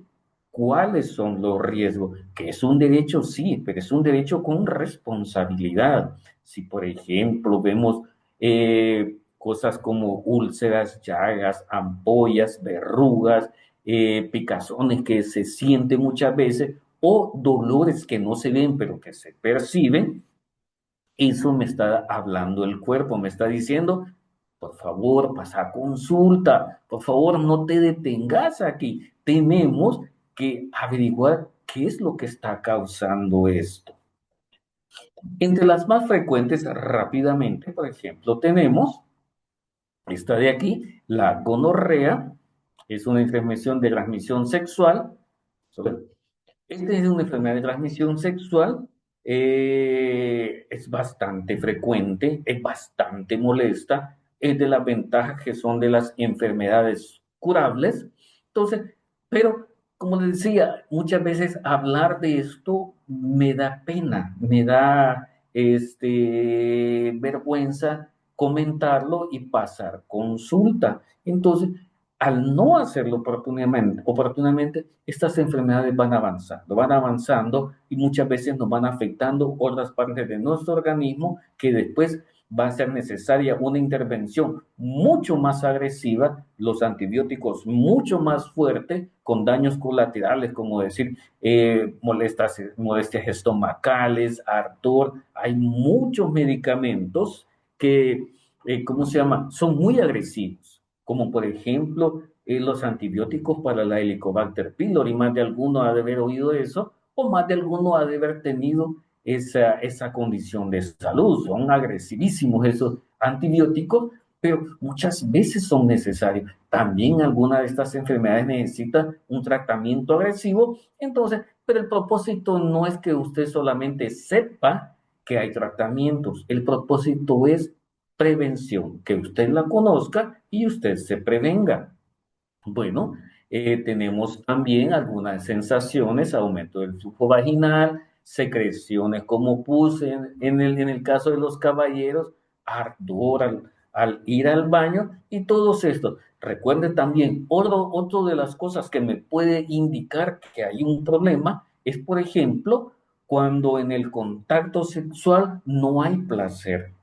[SPEAKER 1] cuáles son los riesgos, que es un derecho, sí, pero es un derecho con responsabilidad. Si, por ejemplo, vemos cosas como úlceras, llagas, ampollas, verrugas, picazones que se sienten muchas veces o dolores que no se ven pero que se perciben, eso me está hablando el cuerpo, me está diciendo, por favor, pasa a consulta, por favor, no te detengas aquí. Tenemos que averiguar qué es lo que está causando esto. Entre las más frecuentes, rápidamente, por ejemplo, tenemos esta de aquí, la gonorrea, es una infección de transmisión sexual. Esta es una enfermedad de transmisión sexual, es bastante frecuente, es bastante molesta, es de las ventajas que son de las enfermedades curables. Entonces, pero como les decía, muchas veces hablar de esto me da pena, me da vergüenza comentarlo y pasar consulta. Entonces, al no hacerlo oportunamente, estas enfermedades van avanzando y muchas veces nos van afectando otras partes de nuestro organismo que después va a ser necesaria una intervención mucho más agresiva, los antibióticos mucho más fuertes, con daños colaterales, como decir, molestias estomacales, ardor. Hay muchos medicamentos que, ¿cómo se llama? Son muy agresivos, como por ejemplo los antibióticos para la Helicobacter pylori. Más de alguno ha de haber oído eso, o más de alguno ha de haber tenido esa condición de salud. Son agresivísimos esos antibióticos, pero muchas veces son necesarios. También alguna de estas enfermedades necesita un tratamiento agresivo. Entonces, pero el propósito no es que usted solamente sepa que hay tratamientos. El propósito es prevención, que usted la conozca y usted se prevenga. Bueno, tenemos también algunas sensaciones, aumento del flujo vaginal, secreciones como pus en el caso de los caballeros, ardor al ir al baño y todos estos. Recuerde también, otro de las cosas que me puede indicar que hay un problema es, por ejemplo, cuando en el contacto sexual no hay placer,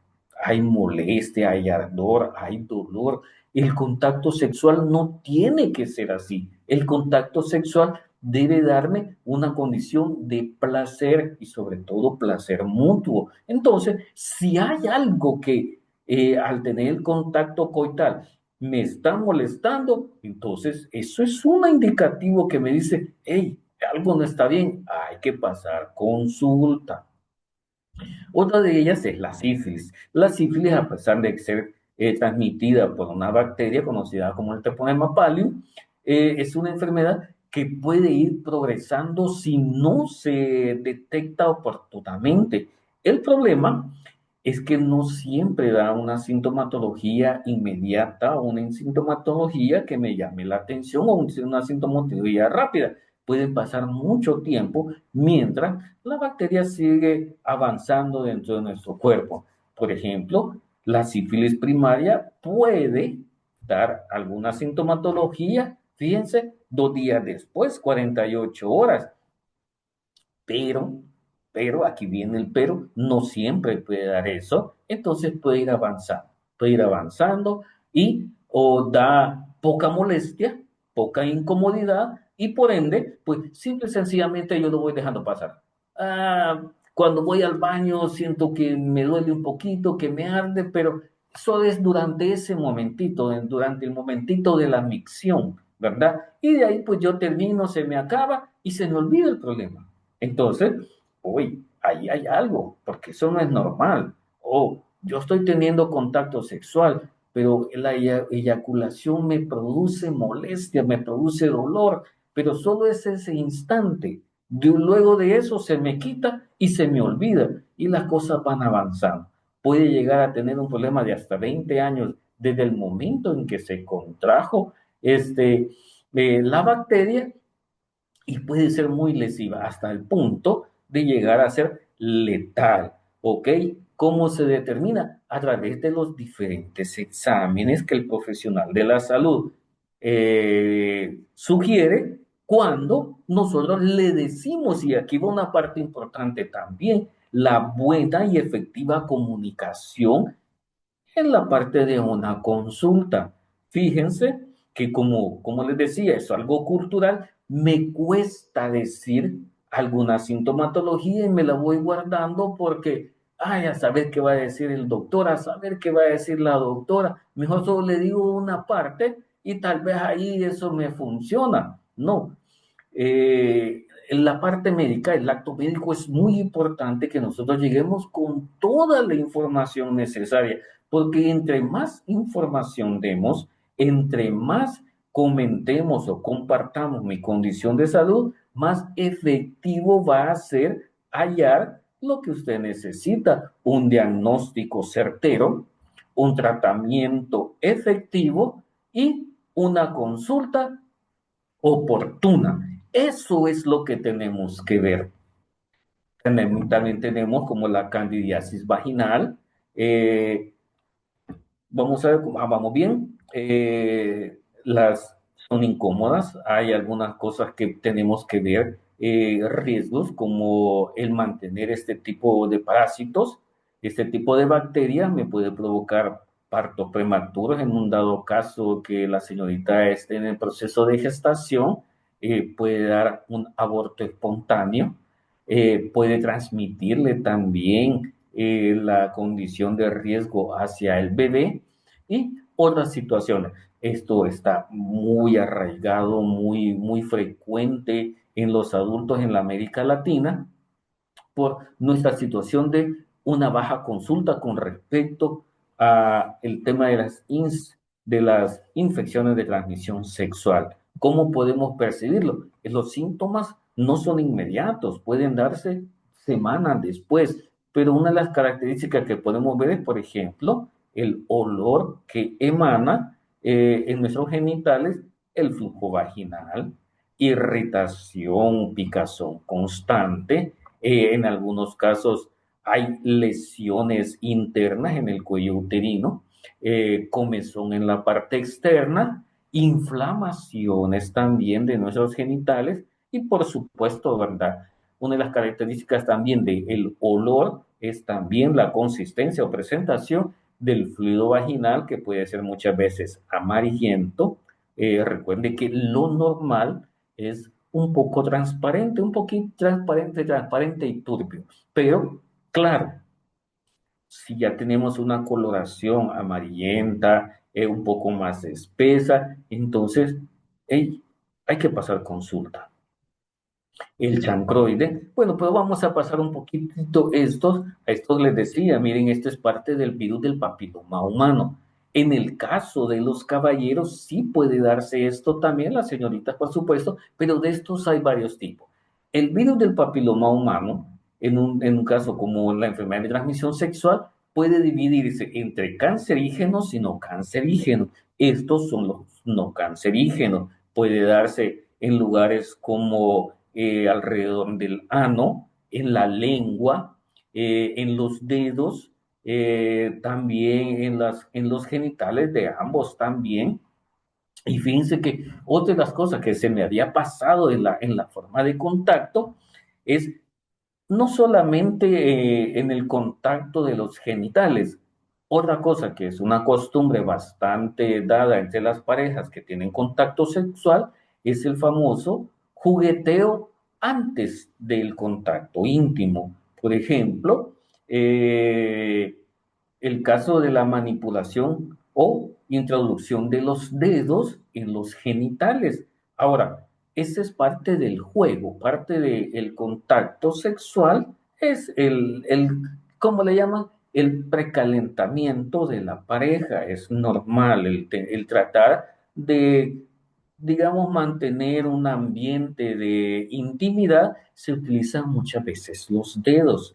[SPEAKER 1] hay molestia, hay ardor, hay dolor. El contacto sexual no tiene que ser así. El contacto sexual debe darme una condición de placer y sobre todo placer mutuo. Entonces, si hay algo que al tener el contacto coital me está molestando, entonces eso es un indicativo que me dice, hey, algo no está bien, hay que pasar consulta. Otra de ellas es la sífilis. La sífilis, a pesar de ser transmitida por una bacteria conocida como el Treponema pallidum, es una enfermedad que puede ir progresando si no se detecta oportunamente. El problema es que no siempre da una sintomatología inmediata o una sintomatología que me llame la atención o una sintomatología rápida. Puede pasar mucho tiempo mientras la bacteria sigue avanzando dentro de nuestro cuerpo. Por ejemplo, la sífilis primaria puede dar alguna sintomatología, fíjense, 2 días después, 48 horas, pero, pero, aquí viene el pero, no siempre puede dar eso, entonces puede ir avanzando y o da poca molestia, poca incomodidad y por ende, pues simple y sencillamente yo lo voy dejando pasar. Cuando voy al baño siento que me duele un poquito, que me arde, pero eso es durante ese momentito, durante el momentito de la micción, ¿verdad? Y de ahí pues yo termino, se me acaba y se me olvida el problema. Entonces, uy, ahí hay algo, porque eso no es normal. O yo estoy teniendo contacto sexual, pero la eyaculación me produce molestia, me produce dolor, pero solo es ese instante. Luego de eso se me quita y se me olvida y las cosas van avanzando. Puede llegar a tener un problema de hasta 20 años desde el momento en que se contrajo la bacteria y puede ser muy lesiva hasta el punto de llegar a ser letal, ¿ok? ¿Cómo se determina? A través de los diferentes exámenes que el profesional de la salud sugiere cuando nosotros le decimos, y aquí va una parte importante también, la buena y efectiva comunicación en la parte de una consulta. Fíjense que como les decía, es algo cultural, me cuesta decir alguna sintomatología y me la voy guardando porque, ay, a saber qué va a decir el doctor, a saber qué va a decir la doctora, mejor solo le digo una parte y tal vez ahí eso me funciona. No, en la parte médica, el acto médico es muy importante que nosotros lleguemos con toda la información necesaria, porque entre más información demos, entre más comentemos o compartamos mi condición de salud, más efectivo va a ser hallar lo que usted necesita, un diagnóstico certero, un tratamiento efectivo y una consulta oportuna. Eso es lo que tenemos que ver. También tenemos como la candidiasis vaginal. eh, Vamos a ver, vamos bien. Las son incómodas. Hay algunas cosas que tenemos que ver, riesgos como el mantener este tipo de parásitos, este tipo de bacterias me puede provocar partos prematuros en un dado caso que la señorita esté en el proceso de gestación, puede dar un aborto espontáneo, puede transmitirle también la condición de riesgo hacia el bebé y otras situaciones. Esto está muy arraigado, muy frecuente en los adultos en la América Latina por nuestra situación de una baja consulta con respecto a el tema de de las infecciones de transmisión sexual. ¿Cómo podemos percibirlo? Los síntomas no son inmediatos, pueden darse semanas después, pero una de las características que podemos ver es, por ejemplo, el olor que emana en nuestros genitales, el flujo vaginal, irritación, picazón constante, en algunos casos hay lesiones internas en el cuello uterino, comezón en la parte externa, inflamaciones también de nuestros genitales y por supuesto, ¿verdad? Una de las características también del olor es también la consistencia o presentación del fluido vaginal que puede ser muchas veces amarillento. Recuerde que lo normal es un poco transparente, un poquito transparente y turbio. Pero, claro, si ya tenemos una coloración amarillenta, un poco más espesa, entonces hey, hay que pasar consulta. El chancroide, bueno, pues vamos a pasar un poquitito a estos les decía, miren, esto es parte del virus del papiloma humano. En el caso de los caballeros, sí puede darse esto también, las señoritas, por supuesto, pero de estos hay varios tipos. El virus del papiloma humano, en un caso como la enfermedad de transmisión sexual, puede dividirse entre cancerígenos y no cancerígenos. Estos son los no cancerígenos. Puede darse en lugares como alrededor del ano, en la lengua, en los dedos, también en los genitales de ambos también. Y fíjense que otra de las cosas que se me había pasado en la forma de contacto es no solamente en el contacto de los genitales, otra cosa que es una costumbre bastante dada entre las parejas que tienen contacto sexual es el famoso jugueteo antes del contacto íntimo. Por ejemplo, eh, el caso de la manipulación o introducción de los dedos en los genitales. Ahora, ese es parte del juego, parte del contacto sexual, es ¿cómo le llaman? El precalentamiento de la pareja. Es normal el tratar de, digamos, mantener un ambiente de intimidad. Se utilizan muchas veces los dedos,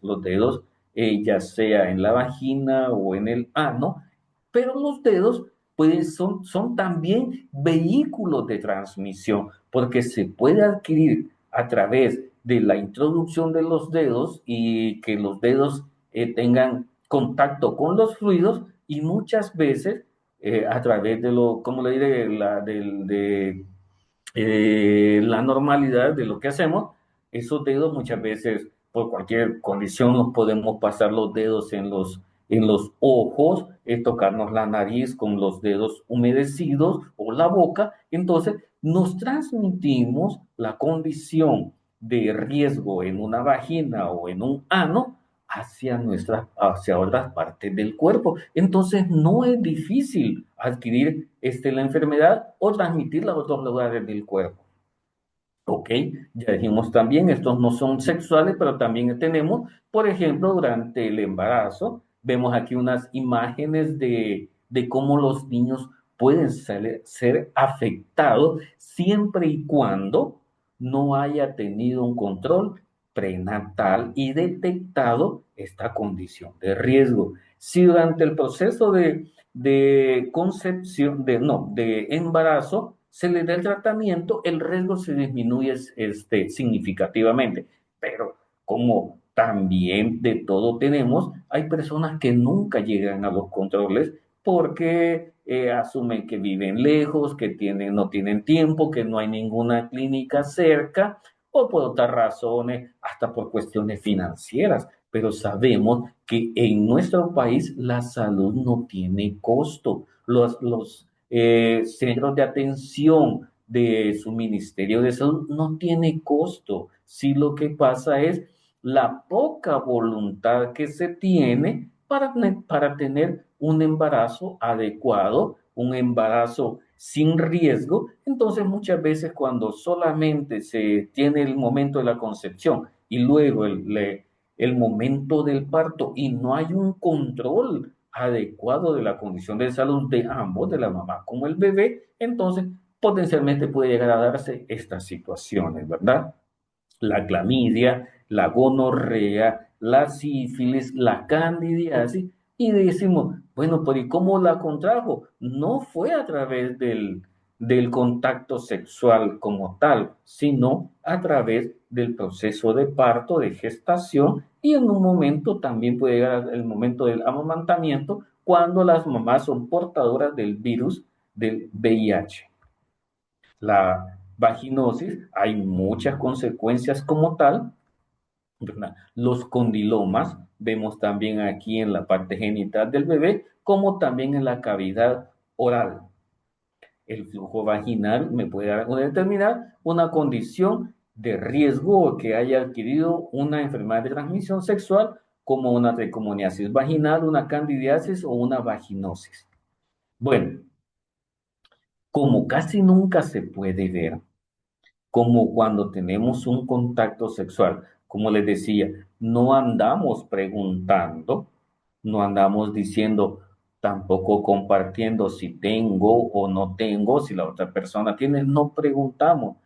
[SPEAKER 1] ya sea en la vagina o en el ano, pero los dedos pues son también vehículos de transmisión, porque se puede adquirir a través de la introducción de los dedos y que los dedos tengan contacto con los fluidos y muchas veces a través de ¿cómo le diré? La normalidad de lo que hacemos, esos dedos muchas veces por cualquier condición nos podemos pasar los dedos en los ojos, tocarnos la nariz con los dedos humedecidos o la boca, entonces nos transmitimos la condición de riesgo en una vagina o en un ano hacia otras partes del cuerpo. Entonces no es difícil adquirir la enfermedad o transmitirla a otros lugares del cuerpo. Ok, ya dijimos también, estos no son sexuales, pero también tenemos, por ejemplo, durante el embarazo, vemos aquí unas imágenes de cómo los niños pueden ser afectados siempre y cuando no haya tenido un control prenatal y detectado esta condición de riesgo. Si durante el proceso de concepción, no, de embarazo, se le da el tratamiento, el riesgo se disminuye significativamente. Pero como también de todo tenemos, hay personas que nunca llegan a los controles porque asumen que viven lejos, que no tienen tiempo, que no hay ninguna clínica cerca o por otras razones, hasta por cuestiones financieras. Pero sabemos que en nuestro país la salud no tiene costo. Los centros de atención de su Ministerio de Salud no tiene costo. Si lo que pasa es la poca voluntad que se tiene para tener un embarazo adecuado, un embarazo sin riesgo. Entonces muchas veces cuando solamente se tiene el momento de la concepción y luego el momento del parto y no hay un control adecuado de la condición de salud de ambos, de la mamá como el bebé, entonces potencialmente puede llegar a darse estas situaciones, ¿verdad? La clamidia, la gonorrea, la sífilis, la candidiasis, y decimos, bueno, pero ¿y cómo la contrajo? No fue a través del contacto sexual como tal, sino a través del proceso de parto, de gestación, y en un momento también puede llegar el momento del amamantamiento, cuando las mamás son portadoras del virus del VIH. La vaginosis, hay muchas consecuencias como tal, ¿verdad? Los condilomas, vemos también aquí en la parte genital del bebé, como también en la cavidad oral. El flujo vaginal me puede determinar una condición de riesgo o que haya adquirido una enfermedad de transmisión sexual como una tricomoniasis vaginal, una candidiasis o una vaginosis. Bueno, como casi nunca se puede ver, como cuando tenemos un contacto sexual. Como les decía, no andamos preguntando, no andamos diciendo, tampoco compartiendo si tengo o no tengo, si la otra persona tiene, no preguntamos.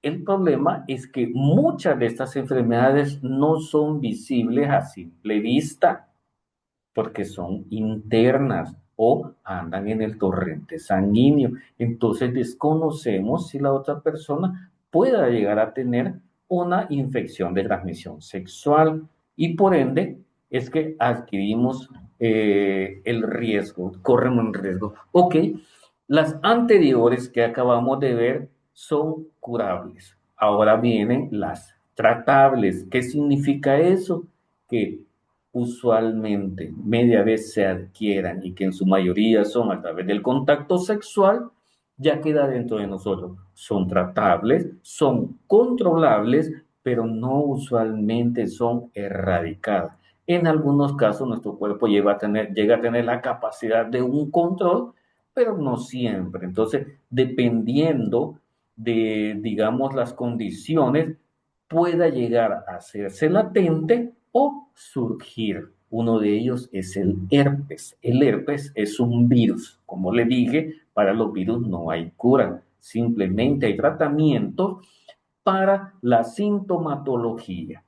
[SPEAKER 1] El problema es que muchas de estas enfermedades no son visibles a simple vista porque son internas o andan en el torrente sanguíneo. Entonces desconocemos si la otra persona pueda llegar a tener una infección de transmisión sexual y por ende es que adquirimos el riesgo, corremos el riesgo. Ok, las anteriores que acabamos de ver son curables. Ahora vienen las tratables. ¿Qué significa eso? Que usualmente media vez se adquieran y que en su mayoría son a través del contacto sexual, ya queda dentro de nosotros. Son tratables, son controlables, pero no usualmente son erradicadas. En algunos casos nuestro cuerpo llega a tener la capacidad de un control, pero no siempre. Entonces, dependiendo de, digamos, las condiciones, pueda llegar a hacerse latente o surgir. Uno de ellos es el herpes. El herpes es un virus. Como le dije, para los virus no hay cura. Simplemente hay tratamiento para la sintomatología.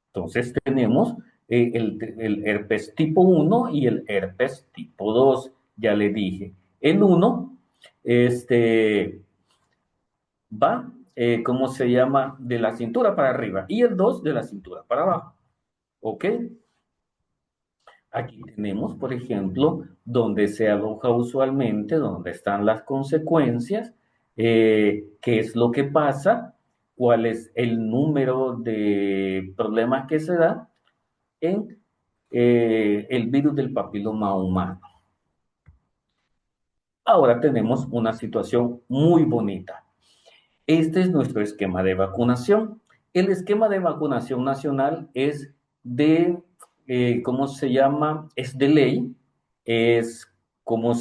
[SPEAKER 1] Entonces tenemos el herpes tipo 1 y el herpes tipo 2. Ya le dije. El uno este, va, ¿cómo se llama? De la cintura para arriba y el 2 de la cintura para abajo. ¿Ok? Aquí tenemos, por ejemplo, donde se aloja usualmente, donde están las consecuencias, qué es lo que pasa, cuál es el número de problemas que se da en el virus del papiloma humano. Ahora tenemos una situación muy bonita. Este es nuestro esquema de vacunación. El esquema de vacunación nacional es de, ¿cómo se llama? Es de ley, es, ¿cómo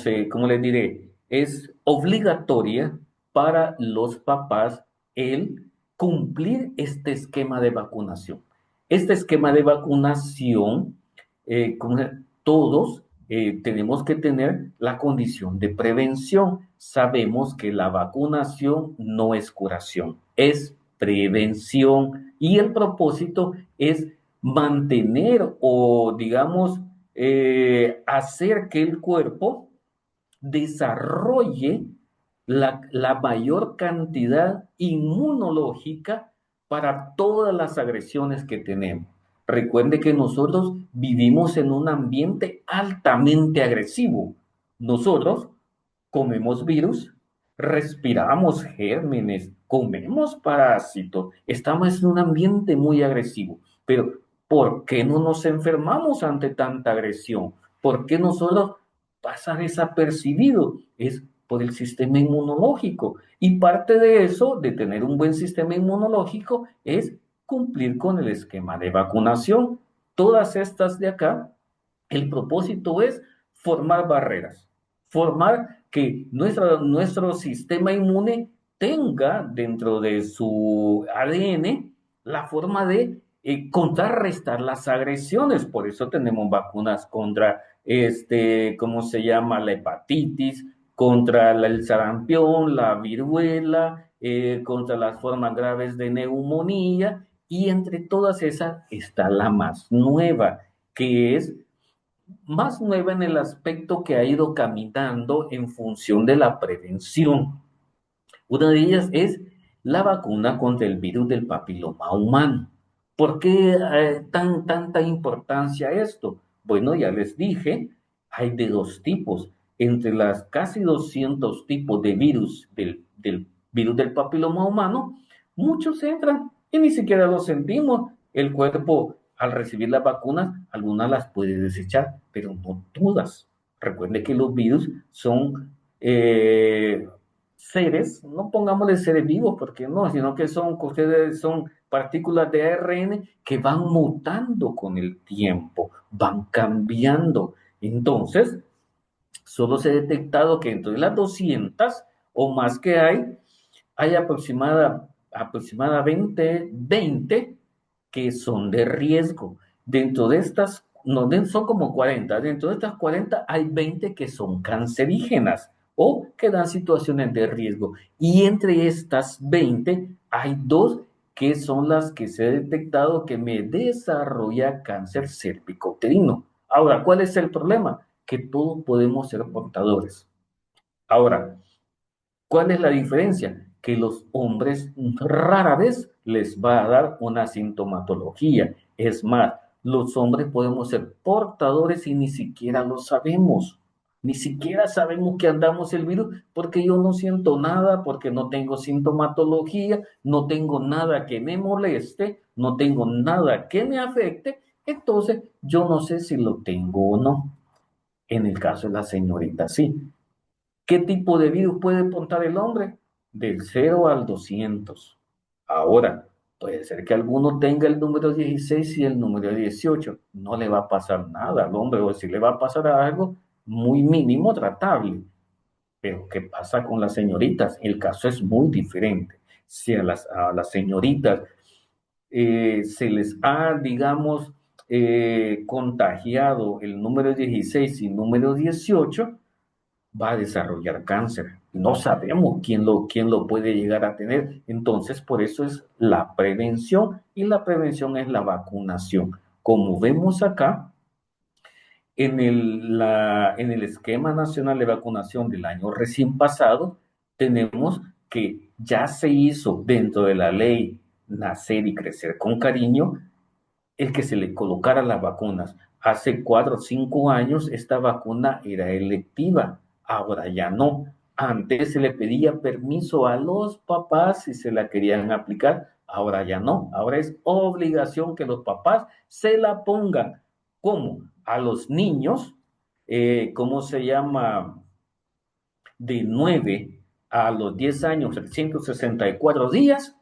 [SPEAKER 1] le diré? Es obligatoria para los papás el cumplir este esquema de vacunación. Este esquema de vacunación, todos tenemos que tener la condición de prevención. Sabemos que la vacunación no es curación, es prevención y el propósito es mantener o, digamos, hacer que el cuerpo desarrolle la mayor cantidad inmunológica para todas las agresiones que tenemos. Recuerde que nosotros vivimos en un ambiente altamente agresivo. Nosotros comemos virus, respiramos gérmenes, comemos parásitos, estamos en un ambiente muy agresivo. Pero, ¿por qué no nos enfermamos ante tanta agresión? ¿Por qué nosotros pasa desapercibido? Es por el sistema inmunológico. Y parte de eso, de tener un buen sistema inmunológico, es cumplir con el esquema de vacunación. Todas estas de acá, el propósito es formar barreras, formar que nuestro sistema inmune tenga dentro de su ADN la forma de contrarrestar las agresiones. Por eso tenemos vacunas contra, ¿cómo se llama? La hepatitis, contra el sarampión, la viruela, contra las formas graves de neumonía, y entre todas esas está la más nueva, que es más nueva en el aspecto que ha ido caminando en función de la prevención. Una de ellas es la vacuna contra el virus del papiloma humano. ¿Por qué tanta importancia esto? Bueno, ya les dije, hay de dos tipos. Entre las casi 200 tipos de virus del virus del papiloma humano, muchos entran y ni siquiera los sentimos. El cuerpo, al recibir las vacunas, algunas las puede desechar, pero no todas. Recuerde que los virus son seres, no pongámosle seres vivos, porque no, sino que son partículas de ARN que van mutando con el tiempo, van cambiando. Entonces, solo se ha detectado que entre las 200 o más que hay aproximadamente 20 que son de riesgo. Dentro de estas, no, son como 40. Dentro de estas 40 hay 20 que son cancerígenas o que dan situaciones de riesgo. Y entre estas 20 hay dos que son las que se ha detectado que me desarrolla cáncer cervicouterino. Ahora, ¿cuál es el problema? Que todos podemos ser portadores. Ahora, ¿cuál es la diferencia? Que los hombres rara vez les va a dar una sintomatología. Es más, los hombres podemos ser portadores y ni siquiera lo sabemos. Ni siquiera sabemos que andamos el virus porque yo no siento nada, porque no tengo sintomatología, no tengo nada que me moleste, no tengo nada que me afecte. Entonces, yo no sé si lo tengo o no. En el caso de la señorita, sí. ¿Qué tipo de virus puede portar el hombre? Del 0 al 200. Ahora, puede ser que alguno tenga el número 16 y el número 18. No le va a pasar nada al hombre, o si le va a pasar algo muy mínimo, tratable. Pero ¿qué pasa con las señoritas? El caso es muy diferente. Si a las señoritas se les ha, digamos, contagiado el número 16 y número 18 va a desarrollar cáncer. No sabemos quién lo puede llegar a tener. Entonces, por eso es la prevención y la prevención es la vacunación. Como vemos acá, en el esquema nacional de vacunación del año recién pasado, tenemos que ya se hizo dentro de la ley Nacer y Crecer con Cariño el que se le colocara las vacunas. Hace 4 o 5 años esta vacuna era electiva, ahora ya no. Antes se le pedía permiso a los papás si se la querían aplicar, ahora ya no. Ahora es obligación que los papás se la pongan. ¿Cómo? A los niños, ¿cómo se llama? De 9 a los 10 años, 364 días,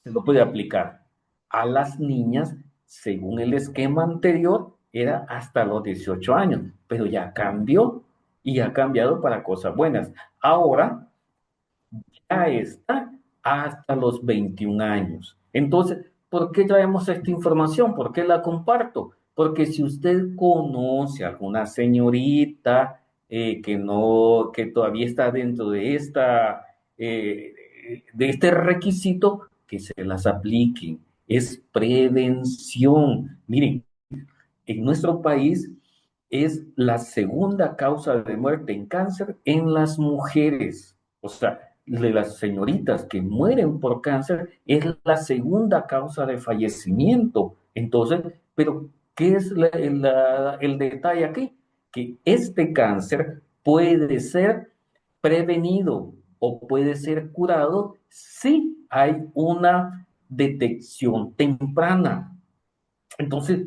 [SPEAKER 1] se lo puede aplicar. A las niñas, según el esquema anterior, era hasta los 18 años, pero ya cambió y ha cambiado para cosas buenas. Ahora ya está hasta los 21 años. Entonces, ¿por qué traemos esta información? ¿Por qué la comparto? Porque si usted conoce a alguna señorita que todavía está dentro de este requisito, que se las apliquen. Es prevención. Miren, en nuestro país es la segunda causa de muerte en cáncer en las mujeres. O sea, de las señoritas que mueren por cáncer es la segunda causa de fallecimiento. Entonces, pero ¿qué es el detalle aquí? Que este cáncer puede ser prevenido o puede ser curado si hay una detección temprana. Entonces,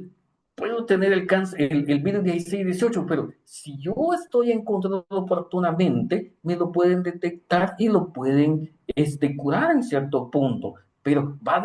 [SPEAKER 1] puedo tener el cáncer, el virus 16 y 18, pero si yo estoy encontrado oportunamente, me lo pueden detectar y lo pueden curar en cierto punto. Pero va a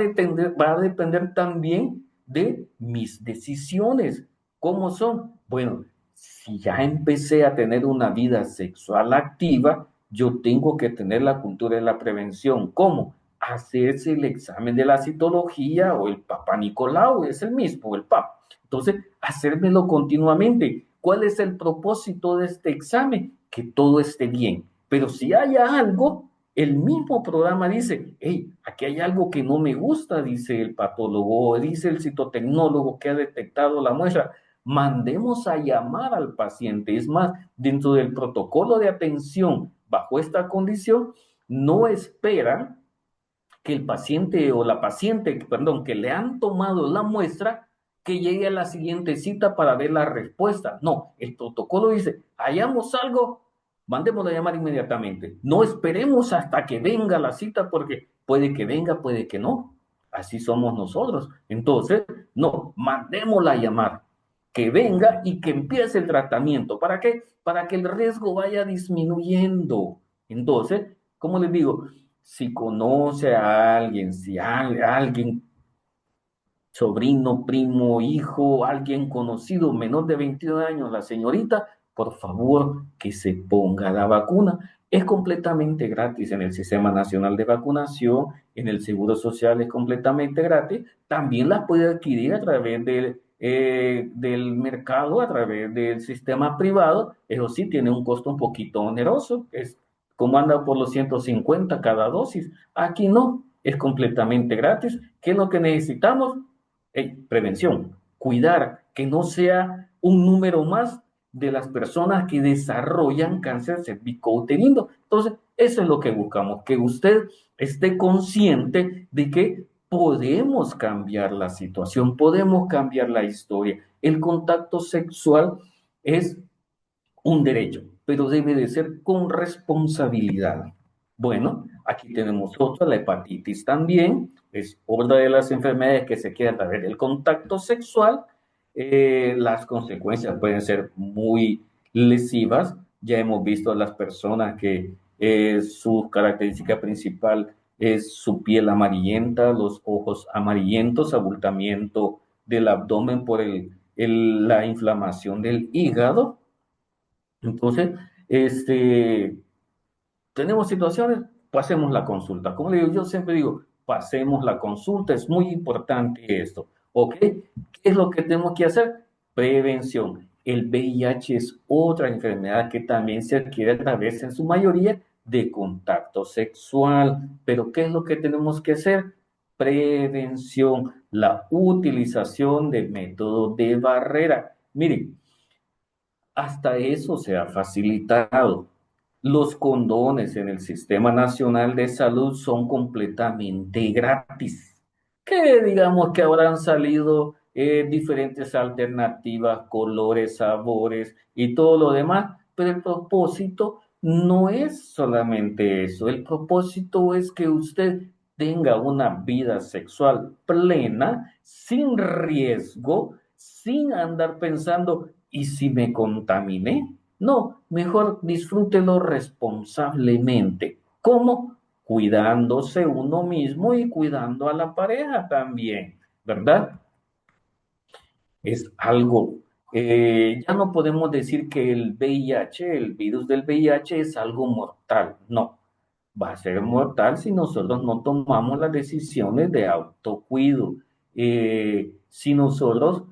[SPEAKER 1] depender también de mis decisiones. ¿Cómo son? Bueno, si ya empecé a tener una vida sexual activa, yo tengo que tener la cultura de la prevención. ¿Cómo? Hacerse el examen de la citología o el Papa Nicolau, es el mismo, el Papa. Entonces, hacérmelo continuamente. ¿Cuál es el propósito de este examen? Que todo esté bien. Pero si hay algo, el mismo programa dice, hey, aquí hay algo que no me gusta, dice el patólogo, o dice el citotecnólogo que ha detectado la muestra. Mandemos a llamar al paciente. Es más, dentro del protocolo de atención bajo esta condición, no esperan que el paciente o la paciente, perdón, que le han tomado la muestra, que llegue a la siguiente cita para ver la respuesta. No, el protocolo dice, hallamos algo, mandémoslo a llamar inmediatamente. No esperemos hasta que venga la cita porque puede que venga, puede que no. Así somos nosotros. Entonces, no, mandémosla a llamar, que venga y que empiece el tratamiento. ¿Para qué? Para que el riesgo vaya disminuyendo. Entonces, ¿cómo les digo? Si conoce a alguien, si alguien, sobrino, primo, hijo, alguien conocido, menor de 21 años, la señorita, por favor que se ponga la vacuna. Es completamente gratis en el Sistema Nacional de Vacunación, en el Seguro Social es completamente gratis. También la puede adquirir a través del mercado, a través del sistema privado. Eso sí, tiene un costo un poquito oneroso, es como anda por los 150 cada dosis. Aquí no, es completamente gratis. ¿Qué es lo que necesitamos? Prevención, cuidar que no sea un número más de las personas que desarrollan cáncer cervicouterino. Entonces, eso es lo que buscamos, que usted esté consciente de que podemos cambiar la situación, podemos cambiar la historia. El contacto sexual es un derecho, pero debe de ser con responsabilidad. Bueno, aquí tenemos otra, la hepatitis también, es otra de las enfermedades que se queda a través del contacto sexual. Las consecuencias pueden ser muy lesivas. Ya hemos visto a las personas que su característica principal es su piel amarillenta, los ojos amarillentos, abultamiento del abdomen por la inflamación del hígado. Entonces, este, tenemos situaciones, pasemos la consulta. Como le digo, yo siempre digo, pasemos la consulta, es muy importante esto. ¿Ok? ¿Qué es lo que tenemos que hacer? Prevención. El VIH es otra enfermedad que también se adquiere a través, en su mayoría, de contacto sexual. Pero ¿qué es lo que tenemos que hacer? Prevención, la utilización de métodos de barrera. Miren, hasta eso se ha facilitado. Los condones en el Sistema Nacional de Salud son completamente gratis. Que digamos que habrán salido diferentes alternativas, colores, sabores y todo lo demás, pero el propósito no es solamente eso. El propósito es que usted tenga una vida sexual plena, sin riesgo, sin andar pensando, ¿y si me contaminé? No, mejor disfrútelo responsablemente. ¿Cómo? Cuidándose uno mismo y cuidando a la pareja también, ¿verdad? Es algo, ya no podemos decir que el VIH, el virus del VIH es algo mortal, no, va a ser mortal si nosotros no tomamos las decisiones de autocuido. Si nosotros,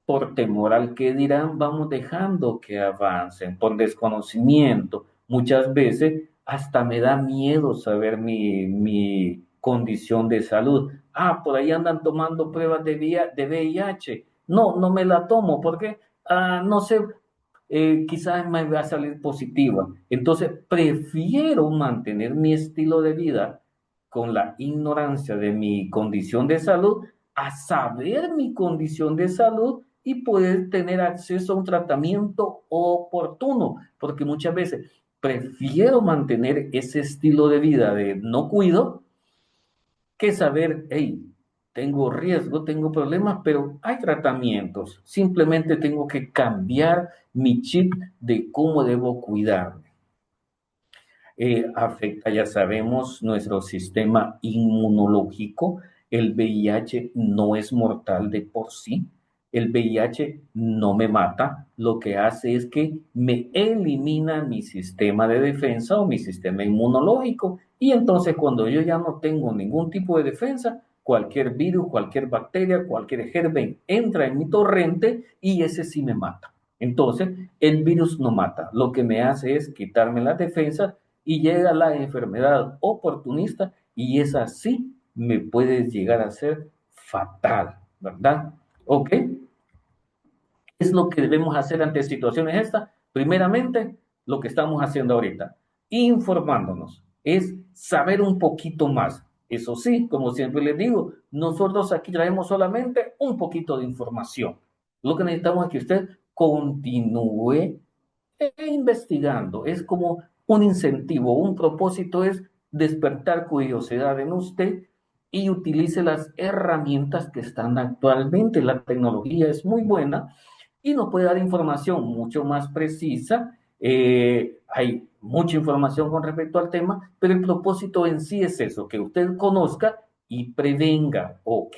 [SPEAKER 1] por temor al que dirán, vamos dejando que avancen, por desconocimiento, muchas veces hasta me da miedo saber mi condición de salud. Ah, por ahí andan tomando pruebas de VIH. No, no me la tomo porque, no sé, quizás me va a salir positiva. Entonces, prefiero mantener mi estilo de vida con la ignorancia de mi condición de salud a saber mi condición de salud y poder tener acceso a un tratamiento oportuno, porque muchas veces prefiero mantener ese estilo de vida de no cuido que saber, hey, tengo riesgo, tengo problemas, pero hay tratamientos. Simplemente tengo que cambiar mi chip de cómo debo cuidarme. Afecta, ya sabemos, nuestro sistema inmunológico. El VIH no es mortal de por sí. El VIH no me mata, lo que hace es que me elimina mi sistema de defensa o mi sistema inmunológico. Y entonces cuando yo ya no tengo ningún tipo de defensa, cualquier virus, cualquier bacteria, cualquier germen entra en mi torrente y ese sí me mata. Entonces, el virus no mata, lo que me hace es quitarme las defensas y llega la enfermedad oportunista y esa sí me puede llegar a ser fatal, ¿verdad? ¿Ok? ¿Qué es lo que debemos hacer ante situaciones estas? Primeramente, lo que estamos haciendo ahorita, informándonos, es saber un poquito más. Eso sí, como siempre les digo, nosotros aquí traemos solamente un poquito de información. Lo que necesitamos es que usted continúe investigando. Es como un incentivo, un propósito es despertar curiosidad en usted y utilice las herramientas que están actualmente. La tecnología es muy buena y nos puede dar información mucho más precisa. Hay mucha información con respecto al tema, pero el propósito en sí es eso, que usted conozca y prevenga. Ok,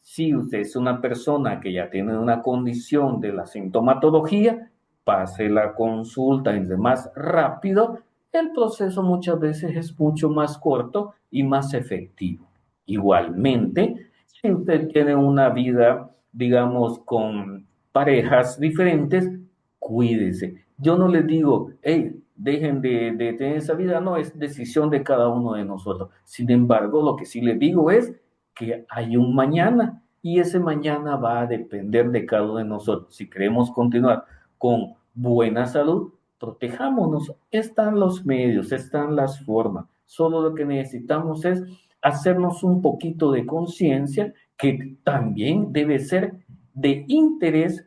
[SPEAKER 1] si usted es una persona que ya tiene una condición de la sintomatología, pase la consulta y demás rápido, el proceso muchas veces es mucho más corto y más efectivo. Igualmente, si usted tiene una vida, digamos, con parejas diferentes, cuídese. Yo no les digo, hey, dejen de tener esa vida, no, es decisión de cada uno de nosotros. Sin embargo, lo que sí les digo es que hay un mañana y ese mañana va a depender de cada uno de nosotros. Si queremos continuar con buena salud, protejámonos. Están los medios, están las formas. Solo lo que necesitamos es hacernos un poquito de conciencia que también debe ser de interés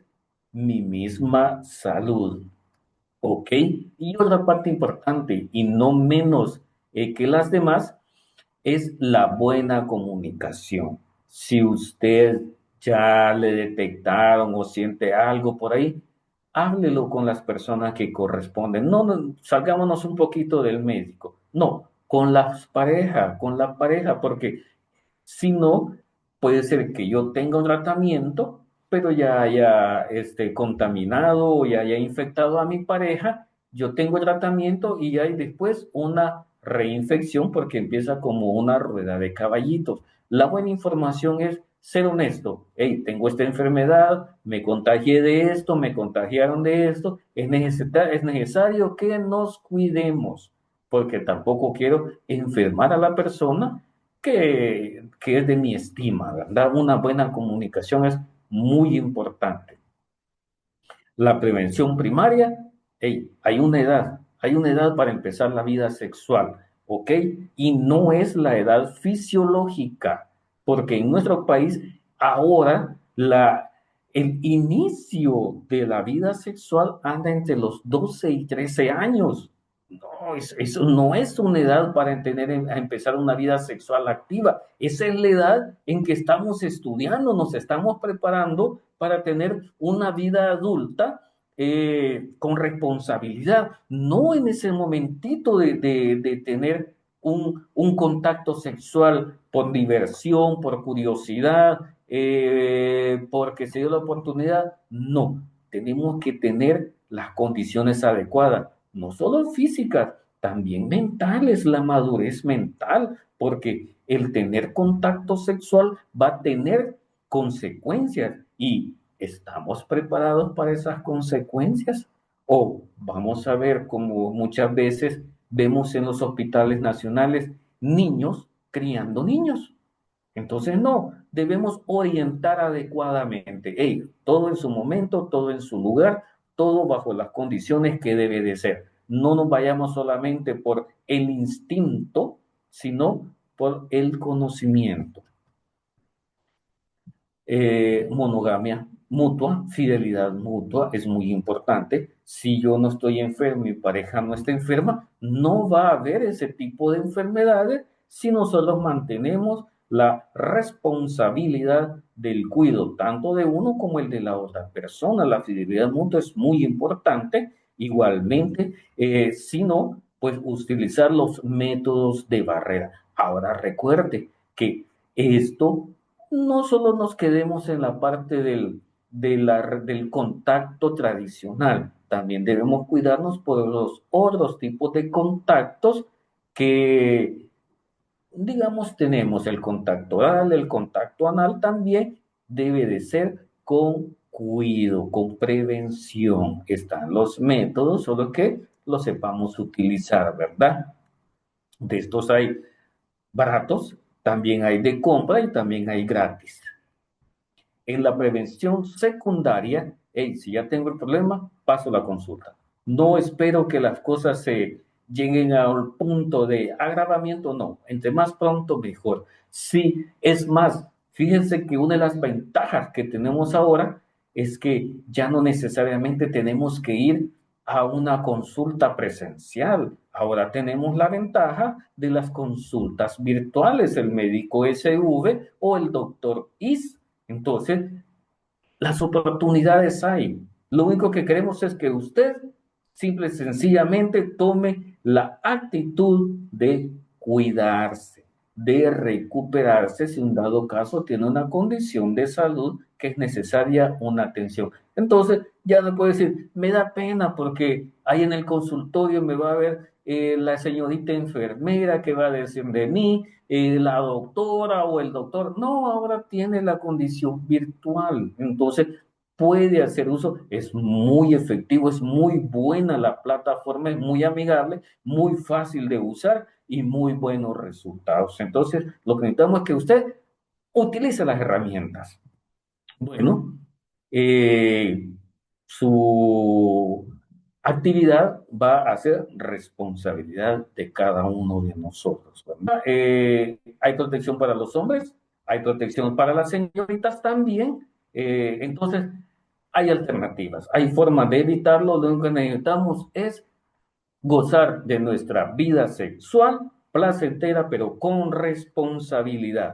[SPEAKER 1] mi misma salud. ¿Ok? Y otra parte importante y no menos que las demás es la buena comunicación. Si usted ya le detectaron o siente algo por ahí, háblelo con las personas que corresponden. No, salgámonos un poquito del médico. No, con la pareja, porque si no, puede ser que yo tenga un tratamiento, pero ya haya contaminado o ya haya infectado a mi pareja. Yo tengo el tratamiento y hay después una reinfección porque empieza como una rueda de caballitos. La buena información es ser honesto. Hey, tengo esta enfermedad, me contagié de esto, me contagiaron de esto. Es necesario que nos cuidemos, porque tampoco quiero enfermar a la persona que es de mi estima, ¿verdad? Una buena comunicación es muy importante. La prevención primaria, hey, hay una edad para empezar la vida sexual, ¿ok? Y no es la edad fisiológica, porque en nuestro país ahora el inicio de la vida sexual anda entre los 12 y 13 años. No, eso no es una edad para a empezar una vida sexual activa. Esa es la edad en que estamos estudiando, nos estamos preparando para tener una vida adulta con responsabilidad, no en ese momentito de tener un contacto sexual por diversión, por curiosidad, porque se dio la oportunidad. No, tenemos que tener las condiciones adecuadas, no solo físicas, también mentales, la madurez mental, porque el tener contacto sexual va a tener consecuencias y ¿estamos preparados para esas consecuencias? O vamos a ver como muchas veces vemos en los hospitales nacionales niños criando niños. Entonces, no, debemos orientar adecuadamente. Hey, todo en su momento, todo en su lugar, todo bajo las condiciones que debe de ser. No nos vayamos solamente por el instinto, sino por el conocimiento. Monogamia mutua, fidelidad mutua es muy importante. Si yo no estoy enfermo y mi pareja no está enferma, no va a haber ese tipo de enfermedades si nosotros mantenemos la responsabilidad del cuidado, tanto de uno como el de la otra persona. La fidelidad mutua es muy importante. Igualmente, si no, pues utilizar los métodos de barrera. Ahora recuerde que esto no solo nos quedemos en la parte del contacto tradicional, también debemos cuidarnos por los otros tipos de contactos que, digamos, tenemos el contacto oral, el contacto anal también debe de ser con cuidado, con prevención. Están los métodos, solo que los sepamos utilizar, ¿verdad? De estos hay baratos, también hay de compra y también hay gratis. En la prevención secundaria, hey, si ya tengo el problema, paso la consulta. No espero que las cosas se lleguen al punto de agravamiento, no. Entre más pronto, mejor. Sí, es más, fíjense que una de las ventajas que tenemos ahora es que ya no necesariamente tenemos que ir a una consulta presencial. Ahora tenemos la ventaja de las consultas virtuales, el médico SV o el doctor IS. Entonces, las oportunidades hay. Lo único que queremos es que usted simple y sencillamente tome la actitud de cuidarse, de recuperarse si en dado caso tiene una condición de salud que es necesaria una atención. Entonces, ya no puede decir, me da pena porque ahí en el consultorio me va a ver la señorita enfermera que va a decir de mí, la doctora o el doctor. No, ahora tiene la condición virtual. Entonces, puede hacer uso, es muy efectivo, es muy buena la plataforma, es muy amigable, muy fácil de usar y muy buenos resultados. Entonces, lo que necesitamos es que usted utilice las herramientas. Bueno, eh, su actividad va a ser responsabilidad de cada uno de nosotros, ¿verdad? Hay protección para los hombres, hay protección para las señoritas también. Entonces, hay alternativas, hay formas de evitarlo. Lo único que necesitamos es gozar de nuestra vida sexual placentera, pero con responsabilidad.